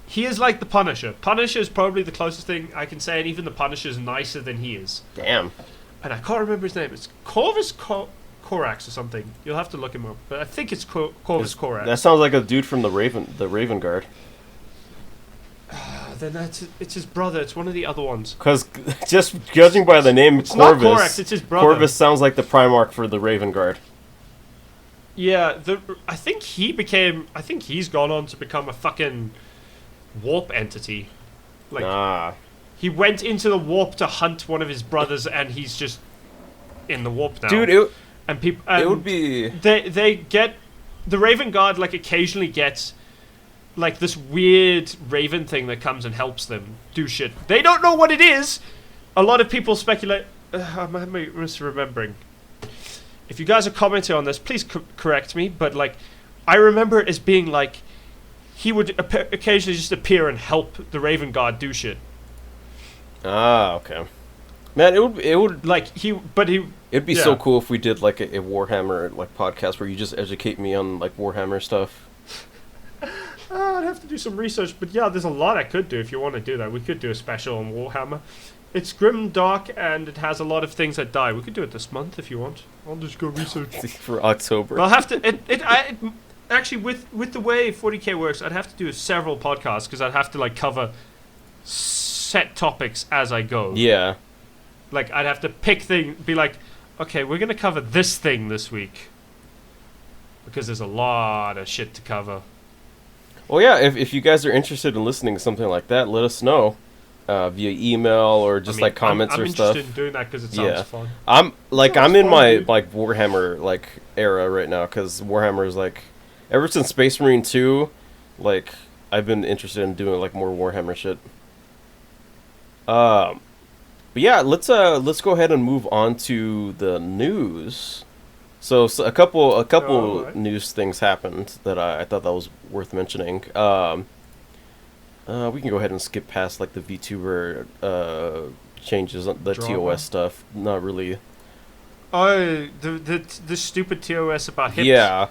He is like the Punisher. Punisher is probably the closest thing I can say, and even the Punisher is nicer than he is. Damn. And I can't remember his name. It's Corvus Corax or something. You'll have to look him up, but I think it's Corvus Corax. That sounds like a dude from the Raven Guard. Then it's his brother. It's one of the other ones. Because just judging by the name It's not Corvus, Corax. It's his brother. Corvus sounds like the Primarch for the Raven Guard. Yeah, I think he's gone on to become a fucking warp entity. Like he went into the warp to hunt one of his brothers, and he's just in the warp now. Dude, and people, it would be. They get the Raven Guard like occasionally gets like this weird raven thing that comes and helps them do shit. They don't know what it is. A lot of people speculate. I'm misremembering. If you guys are commenting on this, please correct me. But like, I remember it as being like he would occasionally just appear and help the Raven Guard do shit. Okay. Man, it would like it'd be so cool if we did like a Warhammer like podcast where you just educate me on like Warhammer stuff. I'd have to do some research, but yeah, there's a lot I could do if you want to do that. We could do a special on Warhammer. It's grim, dark, and it has a lot of things that die. We could do it this month if you want. I'll just go research for October. I'll have to. Actually, with the way 40k works, I'd have to do several podcasts because I'd have to like cover set topics as I go. Yeah. Like I'd have to be like, okay, we're gonna cover this thing this week because there's a lot of shit to cover. Well, yeah, if you guys are interested in listening to something like that, let us know via email or just like comments I'm or stuff. interested in doing that because it sounds fun. I'm in fun, my dude. like Warhammer like era right now because Warhammer is like ever since Space Marine 2, like I've been interested in doing like more Warhammer shit. But yeah, let's go ahead and move on to the news. So a couple right. news things happened that I thought that was worth mentioning. We can go ahead and skip past like the VTuber changes, the Drama. TOS stuff. Not really. Oh, the stupid TOS about hips. Yeah.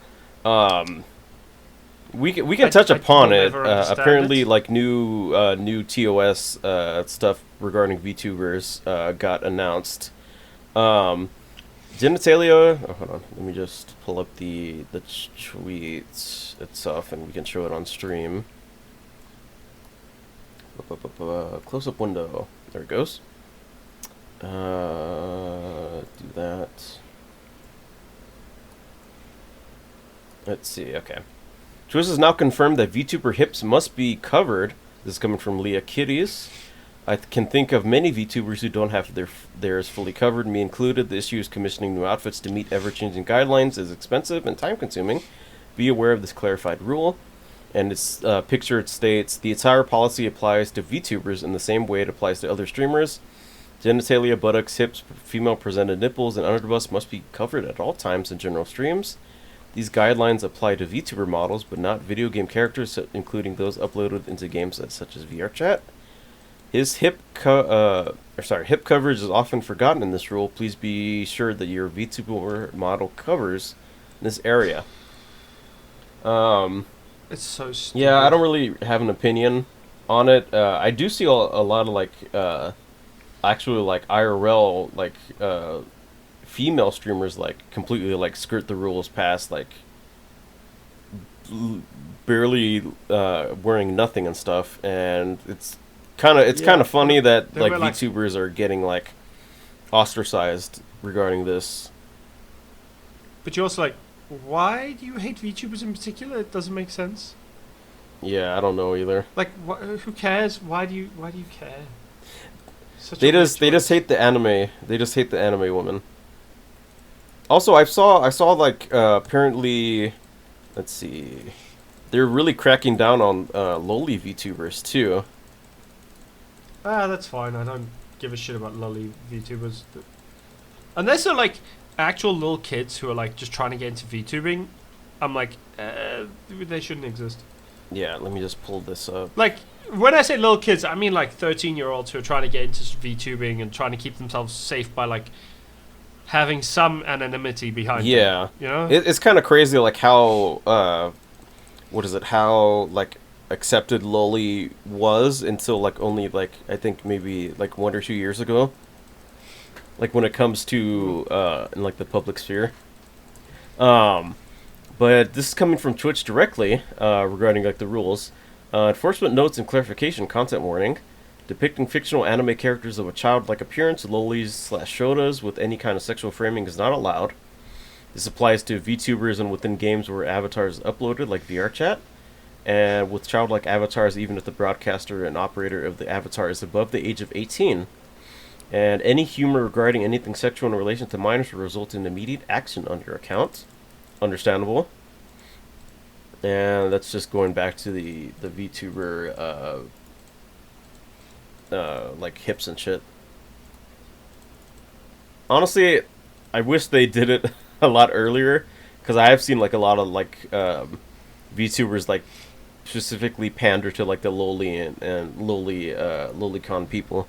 We can touch upon will it. never understand Apparently, it. like new TOS stuff regarding VTubers got announced. Genitalia. Oh, hold on. Let me just pull up the tweet itself, and we can show it on stream. Close up window. There it goes. Do that. Let's see. Okay. Twist has now confirmed that VTuber hips must be covered. This is coming from Leah Kitties. I can think of many VTubers who don't have theirs fully covered, me included. The issue is commissioning new outfits to meet ever-changing guidelines is expensive and time-consuming. Be aware of this clarified rule. And its picture it states, the entire policy applies to VTubers in the same way it applies to other streamers. Genitalia, buttocks, hips, female-presented nipples, and underbust must be covered at all times in general streams. These guidelines apply to VTuber models, but not video game characters, including those uploaded into games such as VRChat. His hip coverage is often forgotten in this rule. Please be sure that your VTuber model covers this area. It's so stupid. Yeah, I don't really have an opinion on it. I do see a lot of like actually like IRL like female streamers like completely like skirt the rules past like barely wearing nothing and stuff, and it's kind of funny that like VTubers are getting like ostracized regarding this. But you're also like, why do you hate VTubers in particular? It doesn't make sense. Yeah, I don't know either. Like, who cares? Why do you care? They just hate the anime. They just hate the anime woman. Also, I saw like apparently, let's see, they're really cracking down on loli VTubers too. That's fine. I don't give a shit about loli VTubers. Unless they're like actual little kids who are like just trying to get into VTubing, I'm like, they shouldn't exist. Yeah, let me just pull this up. Like, when I say little kids, I mean like 13-year-olds who are trying to get into VTubing and trying to keep themselves safe by like having some anonymity behind them. Yeah. You know? It's kind of crazy, like, how, what is it, how, like, accepted loli was until, like, only, like, I think maybe, like, 1 or 2 years ago. Like, when it comes to, in, like, the public sphere. But this is coming from Twitch directly, regarding, like, the rules. Enforcement notes and clarification content warning. Depicting fictional anime characters of a childlike appearance, lolis/shotas with any kind of sexual framing is not allowed. This applies to VTubers and within games where avatars are uploaded, like VRChat. And with childlike avatars, even if the broadcaster and operator of the avatar is above the age of 18. And any humor regarding anything sexual in relation to minors will result in immediate action on your account. Understandable. And that's just going back to the VTuber, like, hips and shit. Honestly, I wish they did it a lot earlier, because I have seen, like, a lot of, like, VTubers, like, specifically pander to, like, the loli and lolicon people.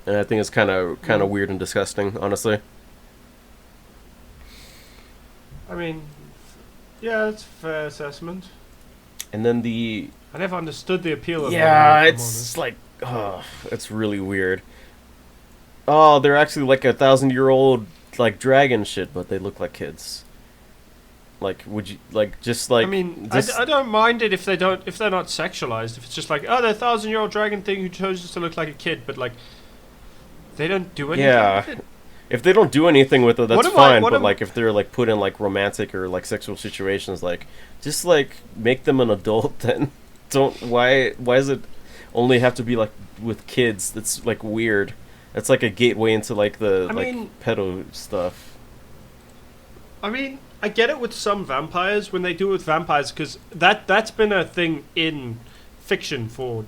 And I think it's kind of weird and disgusting, honestly. I mean, yeah, that's a fair assessment. And then the... I never understood the appeal of Yeah, it. it's like... it's really weird. Oh, they're actually like 1,000-year-old, like, dragon shit, but they look like kids. Like, would you... Like, just like... I mean, just, I don't mind it if they're not sexualized. If it's just like, oh, they're a 1,000-year-old dragon thing who chose to look like a kid, but, like, they don't do anything with it. If they don't do anything with it, that's What fine. But like, if they're like put in like romantic or like sexual situations, like just like make them an adult. Then don't. Why does it only have to be like with kids? That's like weird. That's like a gateway into like the pedo stuff. I mean, I get it with some vampires when they do it with vampires, because that's been a thing in fiction for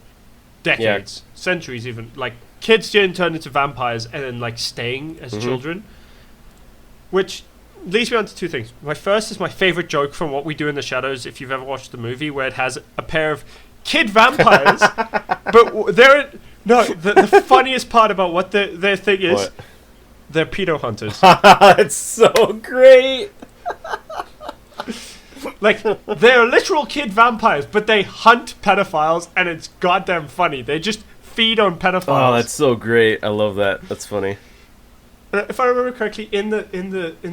decades, centuries even. Like, kids getting turned into vampires and then like staying as children, which leads me on to two things. My first is my favorite joke from What We Do in the Shadows, if you've ever watched the movie, where it has a pair of kid vampires, but the funniest part about what their thing is, they're pedo hunters. It's so great. Like, they're literal kid vampires, but they hunt pedophiles, and it's goddamn funny. They just feed on pedophiles. Oh, that's so great! I love that. That's funny. If I remember correctly, in the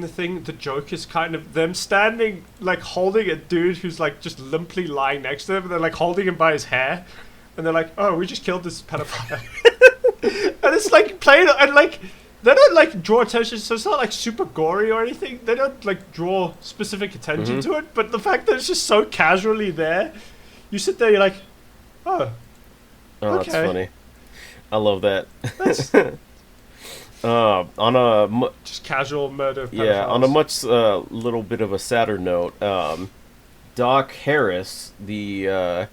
thing, the joke is kind of them standing, like, holding a dude who's like just limply lying next to them, and they're like holding him by his hair, and they're like, "Oh, we just killed this pedophile," and it's like playing, and like they don't like draw attention, so it's not like super gory or anything. They don't like draw specific attention to it, but the fact that it's just so casually there, you sit there, you're like, "Oh, okay. That's funny. I love that." Just casual murder of pedophiles. Yeah, on a much little bit of a sadder note, Doc Harris, the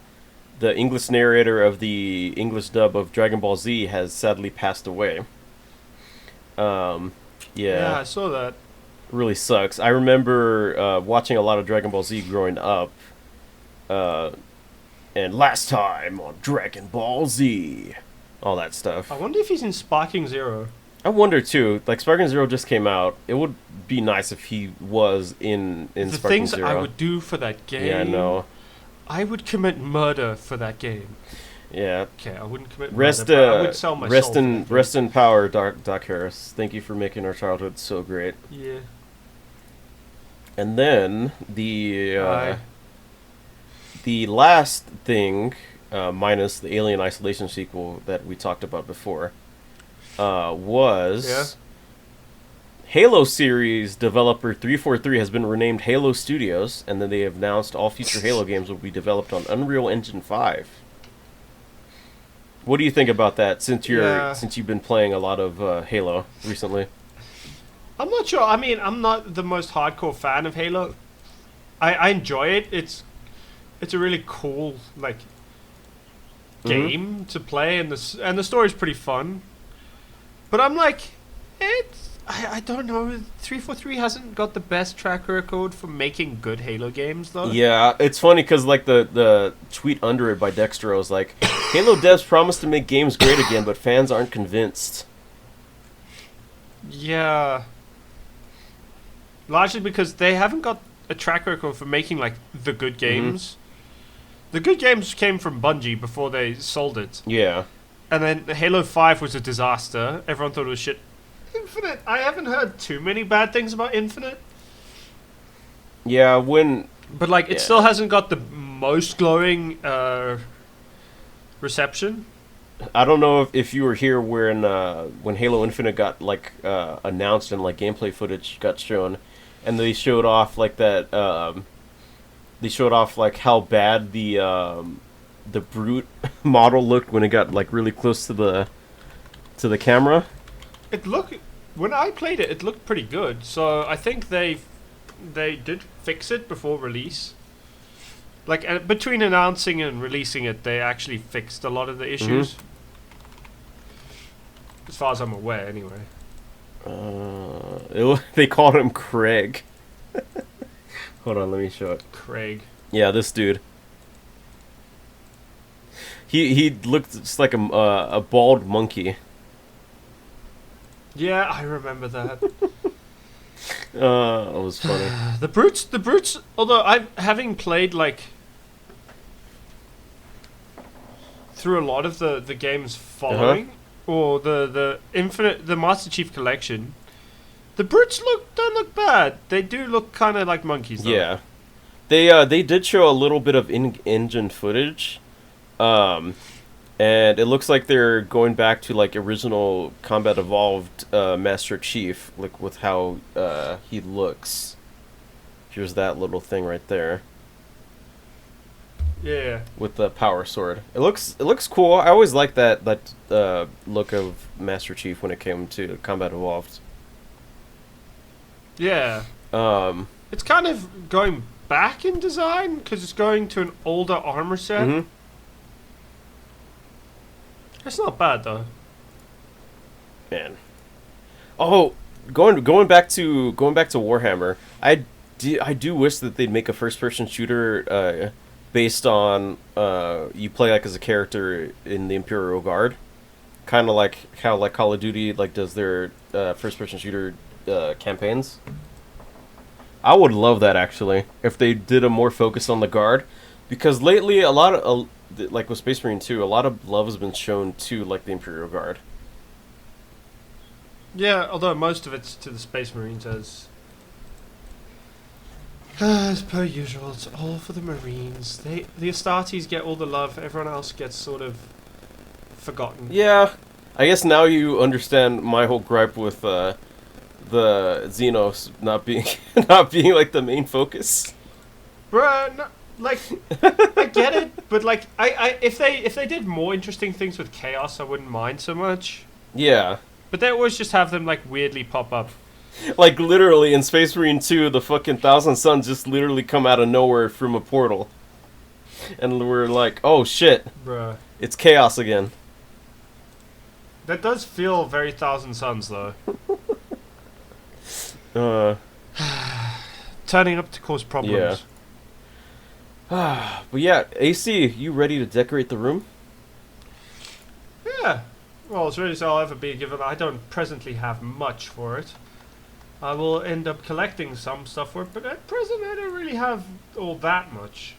English narrator of the English dub of Dragon Ball Z, has sadly passed away. Yeah, I saw that. Really sucks. I remember watching a lot of Dragon Ball Z growing up. And last time on Dragon Ball Z, all that stuff. I wonder if he's in Sparking Zero. I wonder too. Like, Sparking Zero just came out. It would be nice if he was in the Sparking things Zero. I would do for that game. Yeah, I know. I would commit murder for that game. Yeah. Okay, I wouldn't commit murder, but I would sell my soul. Rest in power, Doc Harris. Thank you for making our childhood so great. Yeah. And then the last thing, minus the Alien Isolation sequel that we talked about before, was Halo series developer 343 has been renamed Halo Studios, and then they have announced all future Halo games will be developed on Unreal Engine 5. What do you think about that, since you've been playing a lot of Halo recently? I'm not sure. I mean, I'm not the most hardcore fan of Halo. I enjoy it. It's a really cool game to play, and the story's pretty fun. But I'm like, I don't know. 343 hasn't got the best track record for making good Halo games, though. Yeah, it's funny because like the tweet under it by Dextro is like, Halo devs promise to make games great again, but fans aren't convinced. Yeah. Largely because they haven't got a track record for making like the good games. The good games came from Bungie before they sold it. Yeah. And then Halo 5 was a disaster. Everyone thought it was shit. Infinite, I haven't heard too many bad things about Infinite. Yeah, when... But like, it still hasn't got the most glowing reception. I don't know if you were here when Halo Infinite got like announced and like gameplay footage got shown, and they showed off like that. They showed off like how bad the brute model looked when it got like really close to the camera. When I played it, it looked pretty good. So I think they did fix it before release. Like between announcing and releasing it, they actually fixed a lot of the issues. As far as I'm aware, anyway. They called him Craig. Hold on, let me show it. Craig. Yeah, this dude. He looked just like a bald monkey. Yeah, I remember that. It was funny. The brutes. Although having played like through a lot of the games following, or the Master Chief Collection, the brutes don't look bad. They do look kind of like monkeys, though. Yeah, they did show a little bit of in-engine footage, and it looks like they're going back to like original Combat Evolved Master Chief, like with how he looks. Here's that little thing right there. Yeah. With the power sword, it looks cool. I always liked that look of Master Chief when it came to Combat Evolved. Yeah. It's kind of going back in design because it's going to an older armor set. Mm-hmm. It's not bad though. Man. Oh, going back to Warhammer. I do wish that they'd make a first-person shooter based on you play like as a character in the Imperial Guard, kind of like how like Call of Duty like does their first-person shooter campaigns. I would love that actually if they did a more focus on the Guard, because lately a lot of like with Space Marine 2, a lot of love has been shown to like the Imperial Guard. Yeah, although most of it's to the Space Marines as per usual. It's all for the Marines. The Astartes get all the love. Everyone else gets sort of forgotten. Yeah, I guess now you understand my whole gripe with the Xenos not being like the main focus. Bruh, no, like I get it, but like I if they did more interesting things with Chaos, I wouldn't mind so much. Yeah. But they always just have them like weirdly pop up. Like literally in Space Marine 2, the fucking Thousand Suns just literally come out of nowhere from a portal. And we're like, oh shit. Bruh. It's Chaos again. That does feel very Thousand Suns though. Turning up to cause problems. Yeah. But yeah, AC, you ready to decorate the room? Yeah. Well, as ready as I'll ever be, given I don't presently have much for it. I will end up collecting some stuff for it, but at present I don't really have all that much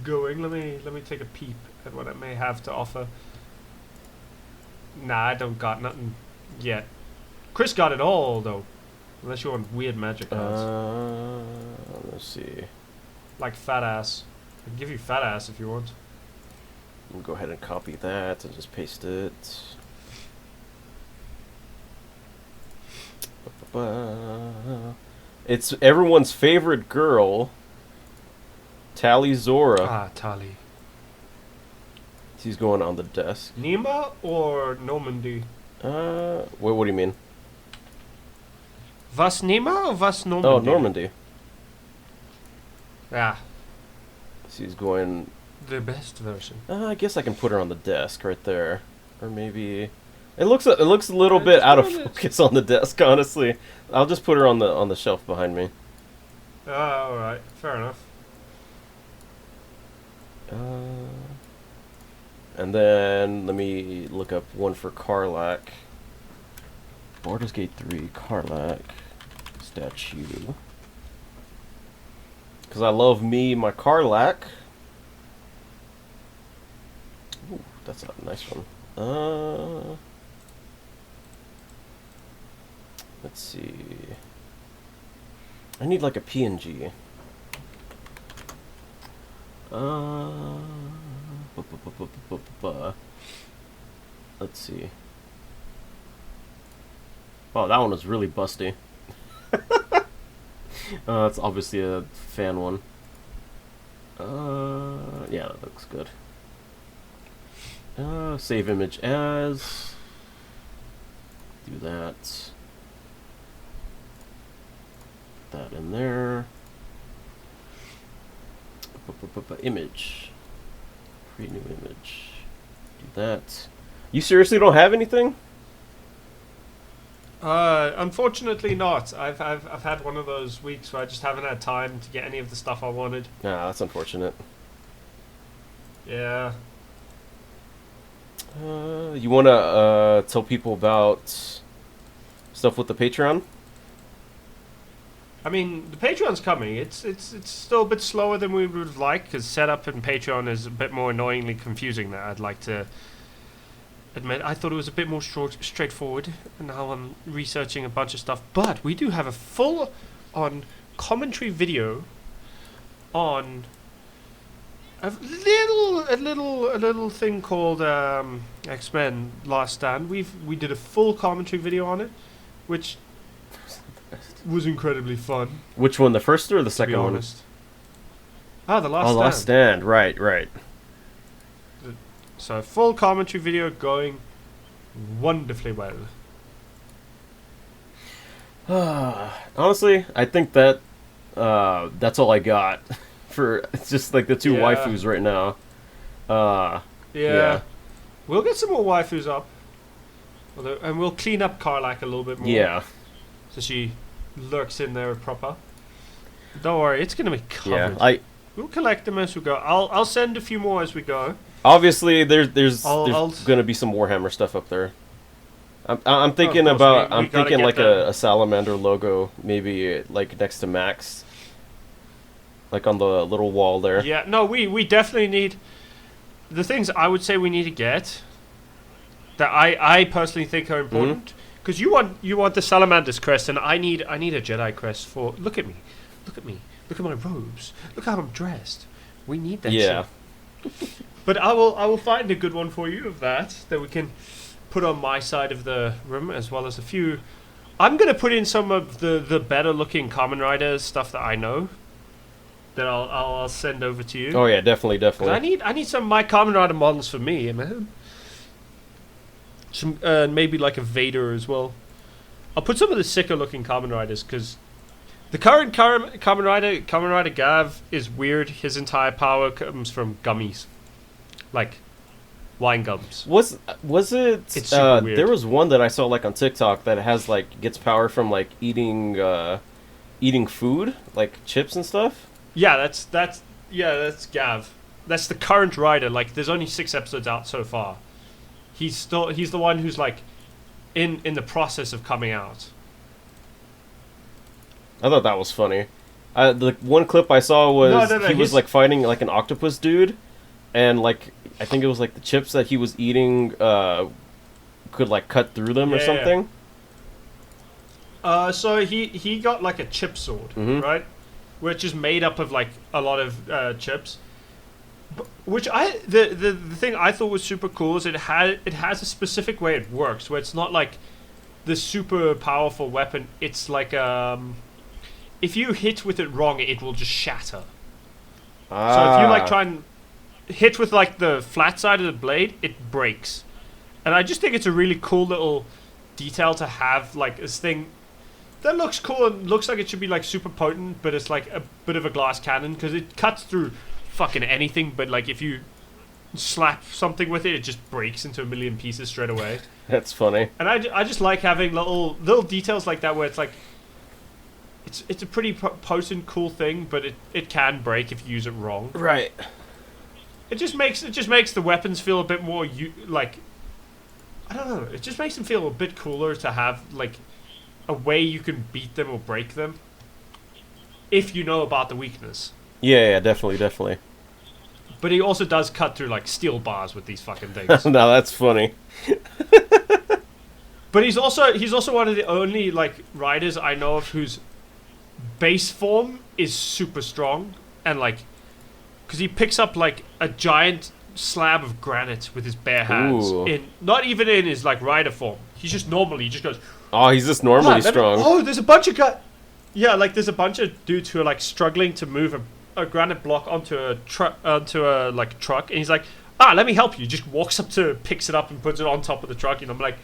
going. Let me take a peep at what I may have to offer. Nah, I don't got nothing yet. Chris got it all though. Unless you want weird magic cards. Let's see. Like fat ass. I can give you fat ass if you want. We'll go ahead and copy that and just paste it. It's everyone's favorite girl, Tali Zora. Ah, Tali. She's going on the desk. Nima or Normandy? What do you mean? Was Nima or was Normandy? Oh, Normandy. Yeah. She's going... The best version. I guess I can put her on the desk right there. Or maybe... It looks a little bit Just out put of on it. focus on the desk, honestly. I'll just put her on the shelf behind me. All right, fair enough. Uh, and then let me look up one for Karlak. Baldur's Gate 3 Karlak statue. Because I love me my Karlak. Ooh, that's a nice one. Let's see. I need like a PNG. Let's see. Oh, that one was really busty. That's obviously a fan one. Yeah, that looks good. Save image as. Do that. Put that in there. Image. Create new image. Do that. You seriously don't have anything? Unfortunately not. I've had one of those weeks where I just haven't had time to get any of the stuff I wanted. Nah, that's unfortunate. Yeah. You want to tell people about stuff with the Patreon? I mean, the Patreon's coming. It's still a bit slower than we would have liked because setup in Patreon is a bit more annoyingly confusing. That I'd like to admit. I thought it was a bit more straightforward, and now I'm researching a bunch of stuff. But we do have a full-on commentary video on a little thing called X-Men Last Stand. We did a full commentary video on it, which was incredibly fun. Which one, the first or the To be second one? honest. Ah, the Last Oh, Stand. Last Stand. Right, right. So full commentary video going wonderfully well. Honestly, I think that that's all I got for it's just like the two Yeah. waifus right now. Yeah. Yeah. We'll get some more waifus up. And we'll clean up Karlak a little bit more. Yeah, So she lurks in there proper. Don't worry, it's gonna be covered. yeah. We'll collect them as we go. I'll send a few more as we go. Obviously there's I'll gonna be some Warhammer stuff up there. I'm thinking course, about we I'm gotta thinking get like the- a salamander logo, maybe like next to Max, like on the little wall there. Yeah, no, we definitely need the things I would say we need to get that I personally think are important. Because you want the Salamander's crest, and I need a Jedi crest for. Look at me, look at my robes, look how I'm dressed. We need that. Yeah. shit. But I will find a good one for you of that we can put on my side of the room, as well as a few. I'm gonna put in some of the better looking Kamen Rider stuff that I know. That I'll send over to you. Oh yeah, definitely, 'Cause definitely. I need some of my Kamen Rider models for me, man. Some maybe like a Vader as well. I'll put some of the sicker looking Kamen Riders because the current Kamen Rider Gav is weird. His entire power comes from gummies, like wine gums. Was it? It's super weird. There was one that I saw like on TikTok that has like gets power from like eating food, like chips and stuff. Yeah, that's Gav. That's the current rider. Like, there's only 6 episodes out so far. He's the one who's like in the process of coming out. I thought that was funny. The one clip I saw was No, he was he's- like fighting like an octopus dude, and like I think it was like the chips that he was eating could like cut through them or Yeah. something. So he got like a chip sword, Mhm. right? Which is made up of like a lot of chips. Which the thing I thought was super cool is it has a specific way it works where it's not like the super powerful weapon. It's like if you hit with it wrong, it will just shatter. So if you like try and hit with like the flat side of the blade, it breaks. And I just think it's a really cool little detail to have, like this thing that looks cool and looks like it should be like super potent, but it's like a bit of a glass cannon because it cuts through fucking anything. But like if you slap something with it, it just breaks into a million pieces straight away. That's funny. And I just like having little details like that where it's like, it's a pretty potent, cool thing, but it can break if you use it wrong. Right. It just makes the weapons feel a bit more like, I don't know. It just makes them feel a bit cooler to have like a way you can beat them or break them if you know about the weakness. Yeah, definitely. But he also does cut through like steel bars with these fucking things. No, that's funny. But he's also one of the only like riders I know of whose base form is super strong, and like, because he picks up like a giant slab of granite with his bare hands. Ooh. Not even in his like rider form. He's just normally, he just goes, Oh, he's just normally strong. there's a bunch of yeah, like there's a bunch of dudes who are like struggling to move a granite block onto a truck, truck, and he's like, let me help you. Just walks up to, picks it up and puts it on top of the truck, and I'm like,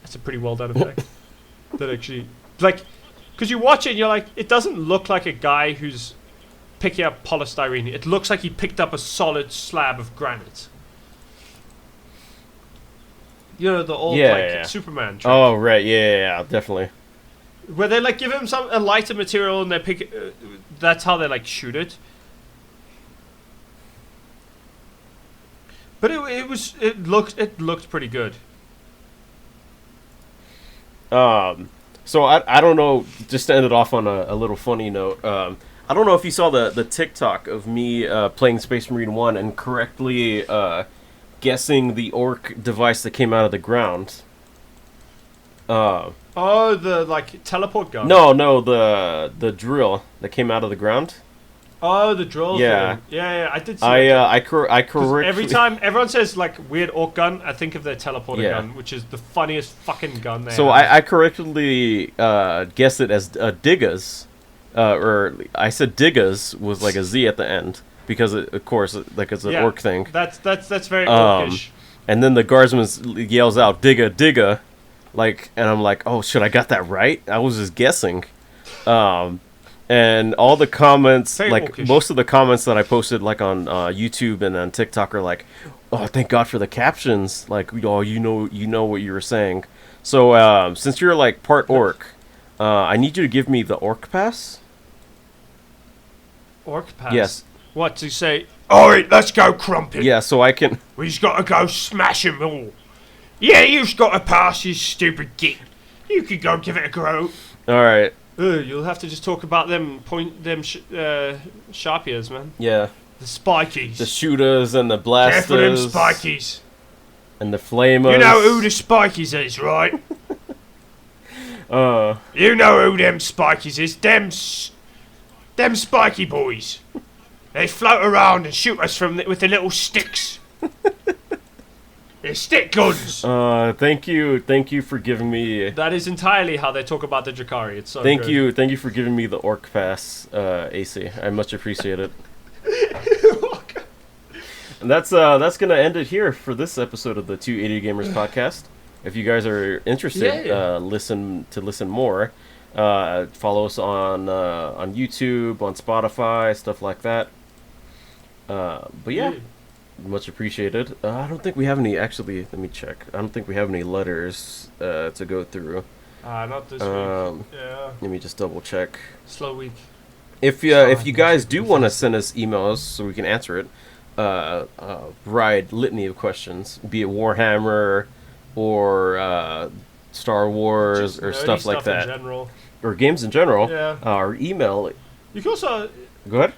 that's a pretty well done effect. That actually, like, because you watch it and you're like, it doesn't look like a guy who's picking up polystyrene. It looks like he picked up a solid slab of granite. You know, the old Superman trick. Oh, right, yeah, definitely. Where they like give him a lighter material and they pick. That's how they like shoot it. But it looked pretty good. So I don't know. Just to end it off on a little funny note. I don't know if you saw the TikTok of me playing Space Marine 1 and correctly guessing the orc device that came out of the ground. Oh, the like teleport gun. No, the drill that came out of the ground. Oh, the drill. Yeah, thing. Yeah. I did see. I correctly. Every time everyone says like weird orc gun, I think of their teleporter gun, which is the funniest fucking gun they have. So I correctly guessed it as Diggas, or I said Diggas with like a Z at the end because of course like it's an orc thing. That's very orcish. And then the guardsman yells out Digga. Like, and I'm like, oh shit, I got that right? I was just guessing. And all the comments, very like orcish. Most of the comments that I posted like on YouTube and on TikTok are like, oh, thank God for the captions. Like, oh, you know what you were saying. So since you're like part orc, I need you to give me the orc pass. Orc pass? Yes. What, to say, alright, let's go crumpet. Yeah, so I can... We just gotta go smash them all. Yeah, you've got to pass, you stupid git. You could go give it a go. Alright. You'll have to just talk about them sharpiers, man. Yeah. The spikies. The shooters and the blasters. Careful them spikies. And the flamers. You know who the spikies is, right? You know who them spikies is. Them spiky boys. They float around and shoot us with the little sticks. They're stick guns. Thank you for giving me. That is entirely how they talk about the Drakari. It's so thank good. you for giving me the orc pass, AC. I much appreciate it. And that's gonna end it here for this episode of the 280 Gamers podcast. If you guys are interested, listen more. Follow us on YouTube, on Spotify, stuff like that. But yeah. Much appreciated. I don't think we have any. Actually, let me check. I don't think we have any letters to go through. Not this week. Yeah. Let me just double check. Slow week. If you guys do want to send us emails so we can answer it, wide litany of questions, be it Warhammer or Star Wars or stuff like that, in general. Or games in general. Yeah. Our email. You can also. Go ahead.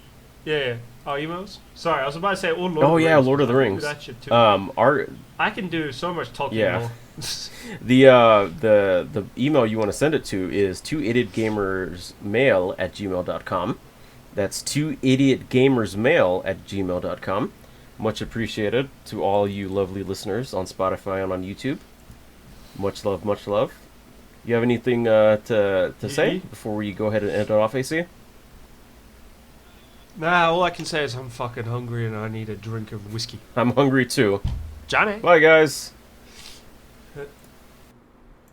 Yeah. Our emails? Sorry, I was about to say Lord of the Rings. That shit too. I can do so much talking more. The email you want to send it to is 2idiotgamersmail@gmail.com. That's 2idiotgamersmail@gmail.com. Much appreciated to all you lovely listeners on Spotify and on YouTube. Much love, much love. You have anything to say before we go ahead and end it off, AC? Nah, all I can say is I'm fucking hungry and I need a drink of whiskey. I'm hungry too. Johnny. Bye, guys.